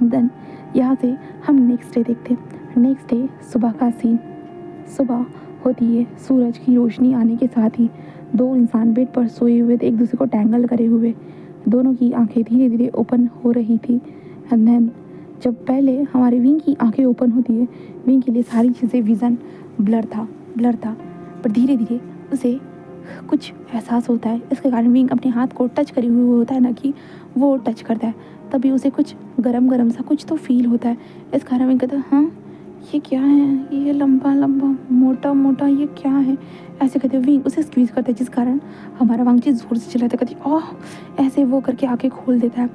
देन यहाँ से हम नेक्स्ट डे देखते हैं। नेक्स्ट डे सुबह का सीन। सुबह होती है, सूरज की रोशनी आने के साथ ही दो इंसान बेड पर सोए हुए थे एक दूसरे को टैंगल करे हुए। दोनों की आंखें धीरे ओपन हो रही थी। एंड देन जब पहले हमारे विंग की आंखें ओपन होती है, विंग के लिए सारी चीज़ें विज़न ब्लर था पर धीरे उसे कुछ एहसास होता है। इसके कारण विंग अपने हाथ को टच करे हुए होता है ना कि वो टच करता है, तभी उसे कुछ गरम सा कुछ तो फील होता है। इस कारण विंग कहता है हाँ ये क्या है, ये लंबा मोटा ये क्या है। ऐसे कहते विंग उसे स्क्वीज करता है जिस कारण हमारा वांग जी जोर से चिल्लाता है, कहती ओह ऐसे वो करके आंखें खोल देता है।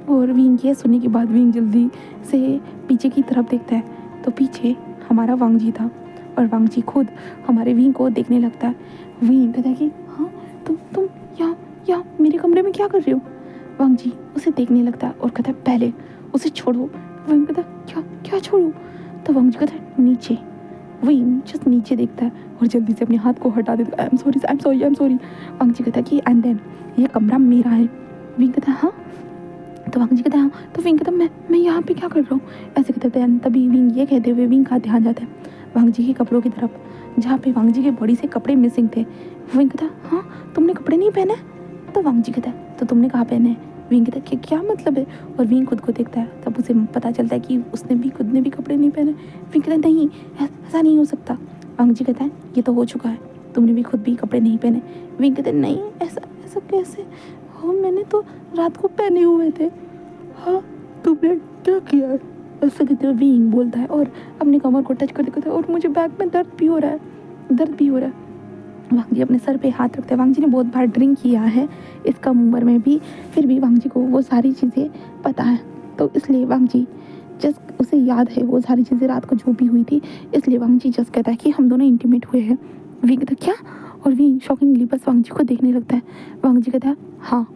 और विंग ये सुनने के बाद विंग जल्दी से पीछे की तरफ देखता है तो पीछे हमारा वांग जी था और वांग जी खुद हमारे विंग को देखने लगता है। विंग कहता है कि हाँ तुम यहाँ मेरे कमरे में क्या कर रहे हो। वांग जी उसे देखने लगता है और कहता है पहले उसे छोड़ो। विंग कहता है क्या छोड़ो। तो वांग जी कहता है नीचे। विंग जस्ट नीचे देखता है और जल्दी से अपने हाथ को हटा देता है। I am sorry. वांग जी कहता है कि एंड देन ये कमरा मेरा है। विंग कहता है हाँ। तो वांग जी कहता है हाँ। तो विंग कहता है मैं यहाँ पे क्या कर रहा हूँ। ऐसे कहते हैं तभी विंग ये कहते हुए विंग का ध्यान जाता है वांग जी के कपड़ों की तरफ जहाँ पे वांग जी के बॉडी से कपड़े मिसिंग थे। विंग कहता है हाँ तुमने कपड़े नहीं पहने। तो वांग जी कहता है तो तुमने कहाँ पहने। विंग कहता है कि क्या मतलब है। और विंग खुद को देखता है तब उसे पता चलता है कि खुद ने भी कपड़े नहीं पहने। विंग कहता है नहीं ऐसा नहीं हो सकता। वांग जी कहता है ये तो हो चुका है, तुमने भी खुद भी कपड़े नहीं पहने। विंग कहता है नहीं ऐसा कैसे, हाँ मैंने तो रात को पहने हुए थे। हाँ तुमने क्या किया है। उससे कहते हुए विंग बोलता है और अपनी कमर को टच करते कहता है और मुझे बैक में दर्द भी हो रहा है। वांग जी अपने सर पे हाथ रखते हैं। वांग जी ने बहुत बार ड्रिंक किया है इस कम उम्र में भी, फिर भी वांग जी को वो सारी चीज़ें पता है। तो इसलिए वांग जी जस्ट उसे याद है वो सारी चीज़ें रात को जो भी हुई थी, इसलिए वांग जी जस्ट कहता है कि हम दोनों इंटीमेट हुए हैं। विंग कहता क्या, और विंग शॉकिंगली बस वांग जी को देखने लगता है। वांग जी कहता है हाँ।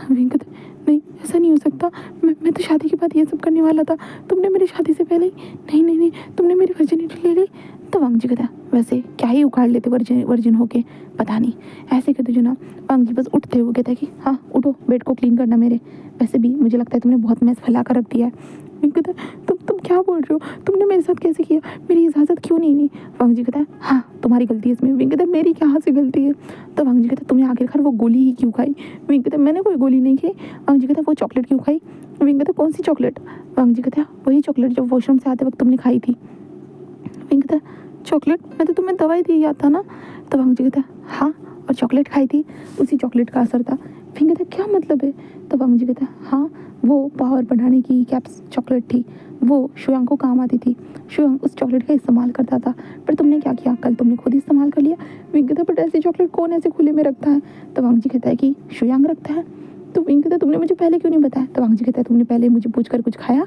विंग कहता है नहीं ऐसा नहीं हो सकता, मैं तो शादी के बाद ये सब करने वाला था, तुमने मेरी शादी से पहले ही नहीं तुमने मेरी वर्जिनिटी ले ली। तो वांग जी कहता है वैसे क्या ही उखाड़ लेते वर्जिन होके, पता नहीं ऐसे कहते जो ना। वांग जी बस उठते हुए कहता है कि हाँ उठो, बेड को क्लीन करना मेरे, वैसे भी मुझे लगता है तुमने बहुत मैस फैला कर रख दिया है। विंग कहता है तुम क्या बोल रहे हो, तुमने मेरे साथ कैसे किया, मेरी इजाज़त क्यों नहीं ली। वांग जी कहता है हाँ तुम्हारी गलती है इसमें। विंग कहता है मेरी क्या से गलती है। तो वांग जी कहता है तुमने आखिरकार वो गोली ही क्यों खाई। विंग कहता है मैंने कोई गोली नहीं खाई। वांग जी कहता है वो चॉकलेट क्यों खाई। विंग कहता है कौन सी चॉकलेट। वांग जी कहता है वही चॉकलेट जो वॉशरूम से आते वक्त तुमने खाई थी। विंग कहता है चॉकलेट, मैं तो तुम्हें दवाई दी याद था ना। तो वांग जी कहता है हाँ और चॉकलेट खाई थी, उसी चॉकलेट का असर था। फिर कहता है क्या मतलब है। तो वांग जी कहता है हाँ वो पावर बढ़ाने की कैप्स चॉकलेट थी, वो शुयांग को काम आती थी, शुयांग उस चॉकलेट का इस्तेमाल करता था, पर तुमने क्या किया, कल तुमने खुद इस्तेमाल कर लिया। विंग कहता है बट ऐसी चॉकलेट कौन ऐसे खुले में रखता है। तो वांग जी कहता है कि शुयांग रखता है। तो विंग कहता है तुमने मुझे पहले क्यों नहीं बताया। तो वांग जी कहता है तुमने पहले मुझे पूछ कर कुछ खाया,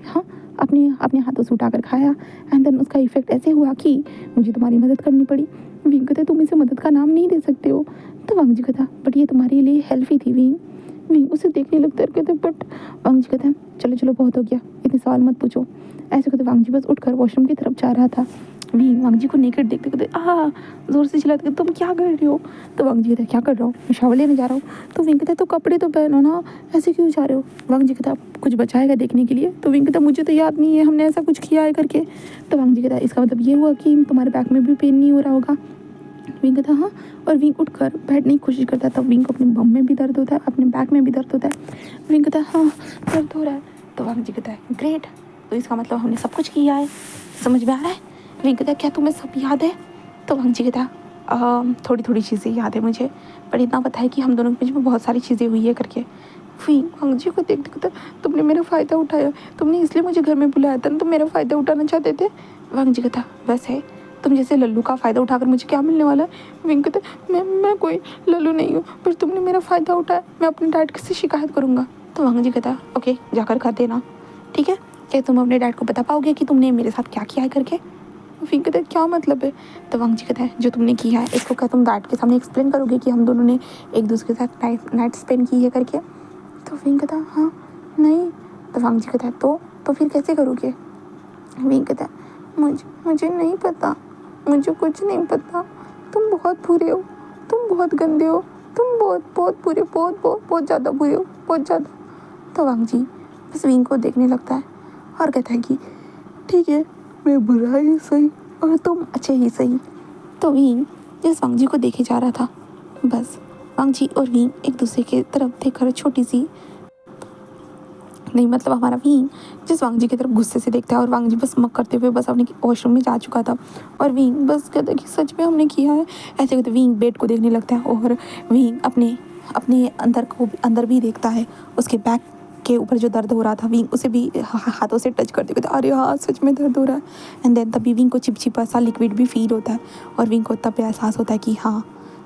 हाँ अपने हाथों से उठाकर खाया, एंड देन उसका इफेक्ट ऐसे हुआ कि मुझे तुम्हारी मदद करनी पड़ी। विंग कहते तुम इसे मदद का नाम नहीं दे सकते हो। तो वांग जी कहता बट ये तुम्हारे लिए हेल्प ही थी। विंग उसे देखने लगता है, कहते बट वांग जी कहते हैं चलो बहुत हो गया, इतने सवाल मत पूछो। ऐसे कहते वांग जी बस उठकर वॉशरूम की तरफ जा रहा था। विंग वांग जी को नेकेड देखते कहते जोर से चिल्लाते तुम क्या कर रही हो। तो वांग जी कहते क्या कर रहा हूँ, मैं शावर लेने जा रहा हूँ। तो विंग कहते तो कपड़े तो पहनो ना, ऐसे क्यों जा रहे हो। वांग जी कहता कुछ बचाएगा देखने के लिए। तो विंग कहता मुझे तो याद नहीं है हमने ऐसा कुछ किया है करके। तो वांग जी कहता इसका मतलब ये हुआ कि तुम्हारे बैक में भी पेन नहीं हो रहा होगा। विंग कहता हाँ, और विंग उठकर बैठने की कोशिश करता है। तब विंग को अपने बम में भी दर्द होता है, अपने बैक में भी दर्द होता है। विंग कहता है हाँ दर्द हो रहा है। तो वांग जी कहता है ग्रेट, तो इसका मतलब हमने सब कुछ किया है, समझ में आ रहा है। विंग कहता है क्या तुम्हें सब याद है। तो वांग जी कहता है थोड़ी थोड़ी चीज़ें याद है मुझे, पर इतना पता है कि हम दोनों के बीच में बहुत सारी चीज़ें हुई है करके। विंग वांग जी को देखते कहता तुमने मेरा फ़ायदा उठाया, तुमने इसलिए मुझे घर में बुलाया था ना, तुम मेरा फ़ायदा उठाना चाहते थे। वांग जी कहता वैसे तुम जैसे लल्लू का फ़ायदा उठाकर मुझे क्या मिलने वाला है। विंग कहता मैं कोई लल्लू नहीं हूँ, पर तुमने मेरा फ़ायदा उठाया, मैं अपने डैड से शिकायत करूँगा। तो वांग जी कहता ओके जाकर कर देना, ठीक है, क्या तुम अपने डैड को बता पाओगे कि तुमने मेरे साथ क्या किया है करके। विंग कहता है क्या मतलब है। तो वांग जी कहता है जो तुमने किया है इसको क्या तुम डैड के सामने एक्सप्लेन करोगे कि हम दोनों ने एक दूसरे के साथ नाइट स्पेंड की है करके। तो विंग कहता है हाँ नहीं। तो वांग जी कहता है तो फिर कैसे करोगे। विंग कहता है मुझे नहीं पता, मुझे कुछ नहीं पता, तुम बहुत बुरे हो, तुम बहुत गंदे हो, तुम बहुत बुरे, बहुत ज़्यादा बुरे हो, बहुत ज़्यादा। तो वांग जी बस विंग को देखने लगता है और कहता है कि ठीक है मैं बुरा ही सही और तुम अच्छे ही सही। तो विंग जिस वांग जी को देखे जा रहा था, बस वांग जी और विंग एक दूसरे के तरफ देखकर छोटी सी नहीं, मतलब हमारा विंग जिस वांग जी की तरफ गुस्से से देखता है, और वांग जी बस मक करते हुए बस अपने वॉशरूम में जा चुका था, और विंग बस कहता है कि सच में हमने किया है। ऐसे कहते विंग बेड को देखने लगता है, और विंग अपने अंदर भी देखता है, उसके बैक के ऊपर जो दर्द हो रहा था, विंग उसे भी हाथों से टच करते कहते अरे हाँ सच में दर्द हो रहा है। एंड देन तभी विंग को चिपचिपा सा लिक्विड भी फील होता है, और विंग को तब एहसास होता है कि हाँ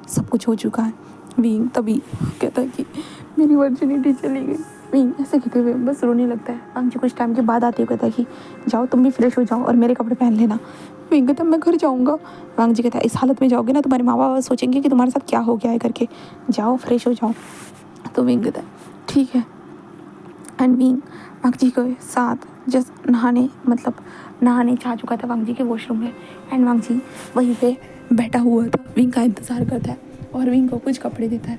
सब कुछ हो चुका है। विंग तभी कहता है कि मेरी वर्जिनिटी चली गई। विंग ऐसे कहते हुए बस रोने लगता है। वांग जी कुछ टाइम के बाद आते हुए कहता है कि जाओ तुम भी फ्रेश हो जाओ और मेरे कपड़े पहन लेना। विंग कहता है मैं घर जाऊँगा। वांग जी कहता है इस हालत में जाओगे ना तुम्हारे माँ बाप सोचेंगे कि तुम्हारे साथ क्या हो गया है करके, जाओ फ्रेश हो जाओ। तो विंग कहता है ठीक है। एंड विंग वांग जी के साथ जस्ट नहाने जा चुका था वांग जी के वॉशरूम में, एंड वांग जी वहीं पे बैठा हुआ था, विंग का इंतज़ार करता है, और विंग को कुछ कपड़े देता है,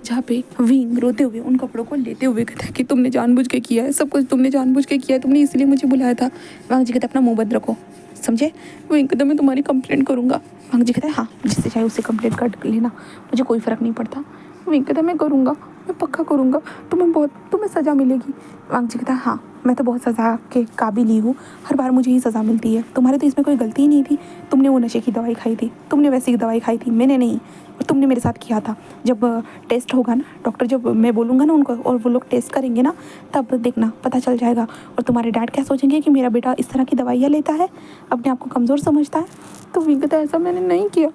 जहाँ पे विंग रोते हुए उन कपड़ों को लेते हुए कहता है कि तुमने जानबूझ के किया है, सब कुछ तुमने जानबूझ के किया है, तुमने इसलिए मुझे बुलाया था। वांग जी कहता है अपना मुँह बंद रखो, समझे। विंग कहता मैं तुम्हारी कंप्लेंट करूँगा। वांग जी कहता है हाँ जिससे चाहे उससे कंप्लेंट कर लेना, मुझे कोई फ़र्क नहीं पड़ता। विंग कहता है मैं करूँगा, मैं पक्का करूँगा, तुम्हें सज़ा मिलेगी। वांग जी कहता है हाँ मैं तो बहुत सज़ा के काबिल ही हूँ, हर बार मुझे ही सज़ा मिलती है। तुम्हारे तो इसमें कोई गलती ही नहीं थी। तुमने वो नशे की दवाई खाई थी, तुमने वैसे की दवाई खाई थी, मैंने नहीं। और तुमने मेरे साथ किया था। जब टेस्ट होगा ना, डॉक्टर जब मैं बोलूँगा ना उनको और वो लोग टेस्ट करेंगे ना, तब देखना पता चल जाएगा। और तुम्हारे डैड क्या सोचेंगे कि मेरा बेटा इस तरह की दवाइयाँ लेता है, अपने आप को कमज़ोर समझता है। तो विंग कहता है ऐसा मैंने नहीं किया।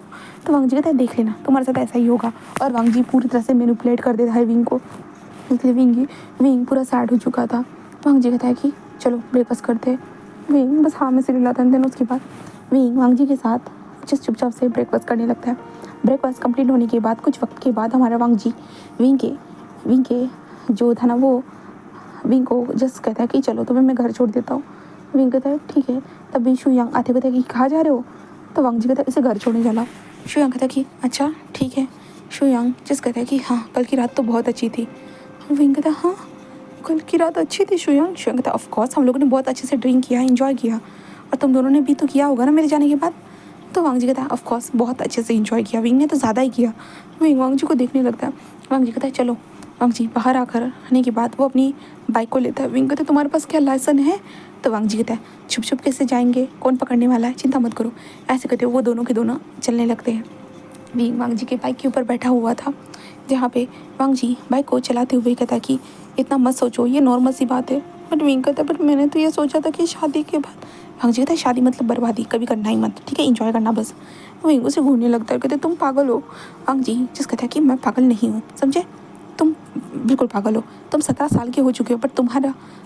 तो वांग जी कहता है देख लेना तुम्हारे साथ ऐसा ही होगा। और वांग जी पूरी तरह से मैनिपुलेट कर देता है विंग को। इसलिए विंग पूरा सैड हो चुका था। वांग जी कहता है कि चलो ब्रेकफास्ट करते हैं। विंग बस हाँ में सिर हिलाता है। देन उसके बाद विंग वांग जी के साथ जिस चुपचाप से ब्रेकफास्ट करने लगता है। ब्रेकफास्ट कंप्लीट होने के बाद कुछ वक्त के बाद हमारा वांग जी विंग के जो था ना वो विंग को जस्ट कहता है कि चलो तुम्हें मैं घर छोड़ देता हूँ। विंग कहता है ठीक है। तभी शुयांग आते कहता है कि कहाँ जा रहे हो। तो वांग जी कहता है इसे घर छोड़ने चला। शुयांग कहता है कि अच्छा ठीक है। शुयांग जस्ट कहता है कि हाँ कल की रात तो बहुत अच्छी थी। विंग कहता है हाँ कल की रात अच्छी थी शुयांग। शुयांग कहता है ऑफ कोर्स हम लोगों ने बहुत अच्छे से ड्रिंक किया, एंजॉय किया, और तुम दोनों ने भी तो किया होगा ना मेरे जाने के बाद। तो वांग जी कहता है ऑफ कोर्स बहुत अच्छे से एंजॉय किया, विंग ने तो ज़्यादा ही किया। विंग वांग जी को देखने लगता है। वांग जी कहता है चलो। वांग जी बाहर आने के बाद वो अपनी बाइक को लेता है। विंग कहता है तुम्हारे पास क्या लाइसेंस है। तो वांग जी कहता है छुप छुप कैसे जाएंगे, कौन पकड़ने वाला है, चिंता मत करो। ऐसे कहते वो दोनों के दोनों चलने लगते हैं। विंग वांग जी के बाइक के ऊपर बैठा हुआ था, जहाँ पे वांग जी बाइक को चलाते हुए कहता है कि इतना मत सोचो, ये नॉर्मल सी बात है। बट विंग कहता है बट मैंने तो ये सोचा था कि शादी के बाद। वांग जी कहता है शादी मतलब बर्बादी, कभी करना ही मत, ठीक है, इंजॉय करना बस। विंग उसे घूरने लगता है, कहते तुम पागल हो। वांग जी जिस कहता है कि मैं पागल नहीं हूँ, समझे, तुम बिल्कुल पागल हो। तुम 17 साल के हो चुके हो, बट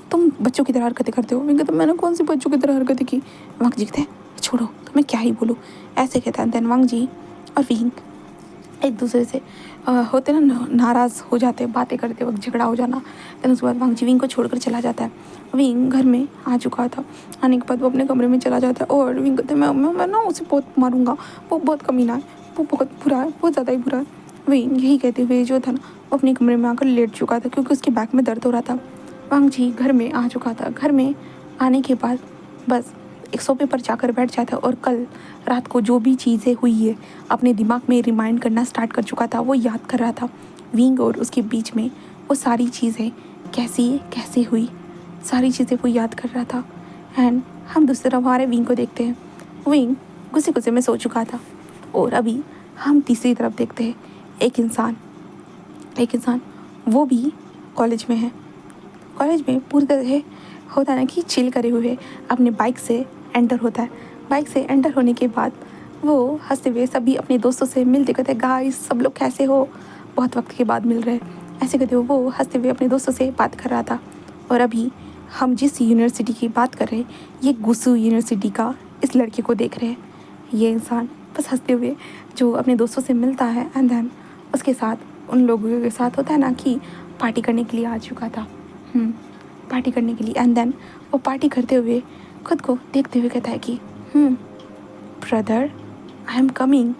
तुम बच्चों की तरह हरकतें करते हो। विंग कहता है मैंने कौन सी बच्चों की तरह हरकतें की। वांग जी कहते हैं छोड़ो तो मैं क्या ही बोलूँ, ऐसे कहता है। देन वांग जी और विंग एक दूसरे से होते ना नाराज़ हो जाते, बातें करते वक्त झगड़ा हो जाना। देन उसके बाद वांग जी विंग को छोड़कर चला जाता है। विंग घर में आ चुका था। आने के बाद वो अपने कमरे में चला जाता है और विंग कहते हैं मैं ना उसे बहुत मारूंगा, वो बहुत कमीना है, वो बहुत बुरा है, बहुत ज़्यादा ही बुरा है। विंग यही कहते हुए जो था ना वो अपने कमरे में आकर लेट चुका था, क्योंकि उसके बैक में दर्द हो रहा था। वांग जी घर में आ चुका था। घर में आने के बाद बस एक सोफे पर जाकर बैठ जाता और कल रात को जो भी चीज़ें हुई है अपने दिमाग में रिमाइंड करना स्टार्ट कर चुका था, वो याद कर रहा था। विंग और उसके बीच में वो सारी चीज़ें कैसी कैसी हुई, सारी चीज़ें वो याद कर रहा था। एंड हम दूसरी तरफ हमारे विंग को देखते हैं। विंग गुस्से गुस्से में सो चुका था। और अभी हम तीसरी तरफ देखते हैं एक इंसान वो भी कॉलेज में है। कॉलेज में पूरी तरह होता है ना कि चिल करे हुए अपने बाइक से एंटर होता है। बाइक से एंटर होने के बाद वो हंसते हुए सभी अपने दोस्तों से मिलते कहते हैं गाइस सब लोग कैसे हो, बहुत वक्त के बाद मिल रहे हैं। ऐसे कहते हुए वो हंसते हुए अपने दोस्तों से बात कर रहा था। और अभी हम जिस यूनिवर्सिटी की बात कर रहे हैं, ये गुसू यूनिवर्सिटी का इस लड़के को देख रहे हैं। ये इंसान बस हंसते हुए जो अपने दोस्तों से मिलता है एंड देन उसके साथ उन लोगों के साथ होता है ना कि पार्टी करने के लिए आ चुका था। पार्टी करने के लिए। एंड देन वो पार्टी करते हुए खुद को देखते हुए कहता है कि ब्रदर आई एम कमिंग।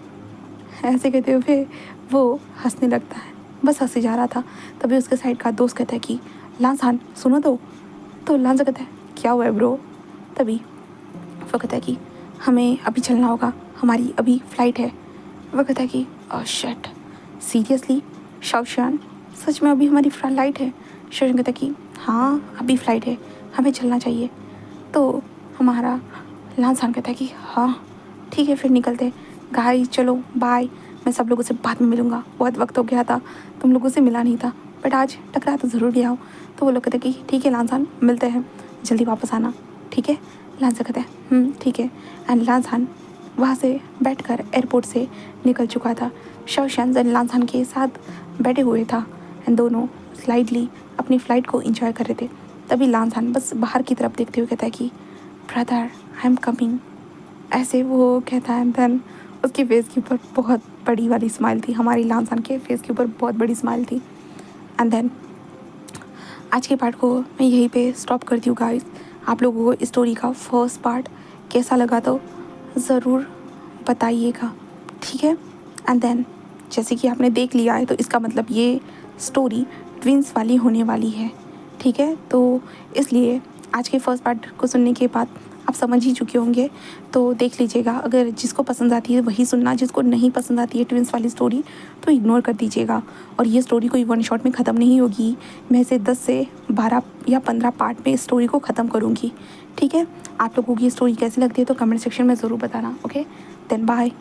ऐसे कहते हुए वो हंसने लगता है, बस हंसे जा रहा था। तभी उसके साइड का दोस्त कहता है कि लांसान सुनो तो लांसा कहता है क्या हुआ है ब्रो। तभी वो कहता है कि हमें अभी चलना होगा, हमारी अभी फ़्लाइट है। वो कहता है कि शिट सीरियसली शाओशान, सच में अभी हमारी फ़्लाइट है। शाओशान कहता है कि हाँ अभी फ़्लाइट है, हमें चलना चाहिए। तो हमारा लांसान कहता है कि हाँ ठीक है फिर निकलते। गाइस चलो बाय, मैं सब लोगों से बाद में मिलूँगा, बहुत वक्त हो गया था तुम लोगों से मिला नहीं था, बट आज टकरा तो ज़रूर गया हूँ। तो वो लोग कहते हैं कि ठीक है लांसान मिलते हैं, जल्दी वापस आना, ठीक है। लांसान कहता है ठीक है। एंड लांसान वहाँ से बैठकर एयरपोर्ट से निकल चुका था। शाओशान एंड लांसान के साथ बैठे हुए था एंड दोनों स्लाइडली अपनी फ़्लाइट को इंजॉय कर रहे थे। तभी लांसान बस बाहर की तरफ देखते हुए कहता है कि ब्रदर आई एम कमिंग। ऐसे वो कहता है। देन उसके फेस के ऊपर बहुत बड़ी वाली स्माइल थी, हमारी लांसान के फेस के ऊपर बहुत बड़ी स्माइल थी। एंड देन आज के पार्ट को मैं यहीं पे स्टॉप करती हूँ गाइस। आप लोगों को इस स्टोरी का फर्स्ट पार्ट कैसा लगा तो ज़रूर बताइएगा, ठीक है। एंड देन जैसे कि आपने देख लिया है तो इसका मतलब ये स्टोरी ट्विंस वाली होने वाली है, ठीक है। तो इसलिए आज के फर्स्ट पार्ट को सुनने के बाद आप समझ ही चुके होंगे, तो देख लीजिएगा। अगर जिसको पसंद आती है वही सुनना, जिसको नहीं पसंद आती है ट्विंस वाली स्टोरी तो इग्नोर कर दीजिएगा। और ये स्टोरी कोई वन शॉट में ख़त्म नहीं होगी, मैं इसे 10 से 12 या 15 पार्ट में इस स्टोरी को ख़त्म करूँगी। ठीक है, आप लोगों की ये स्टोरी कैसी लगती है तो कमेंट सेक्शन में ज़रूर बताना। Okay, then bye.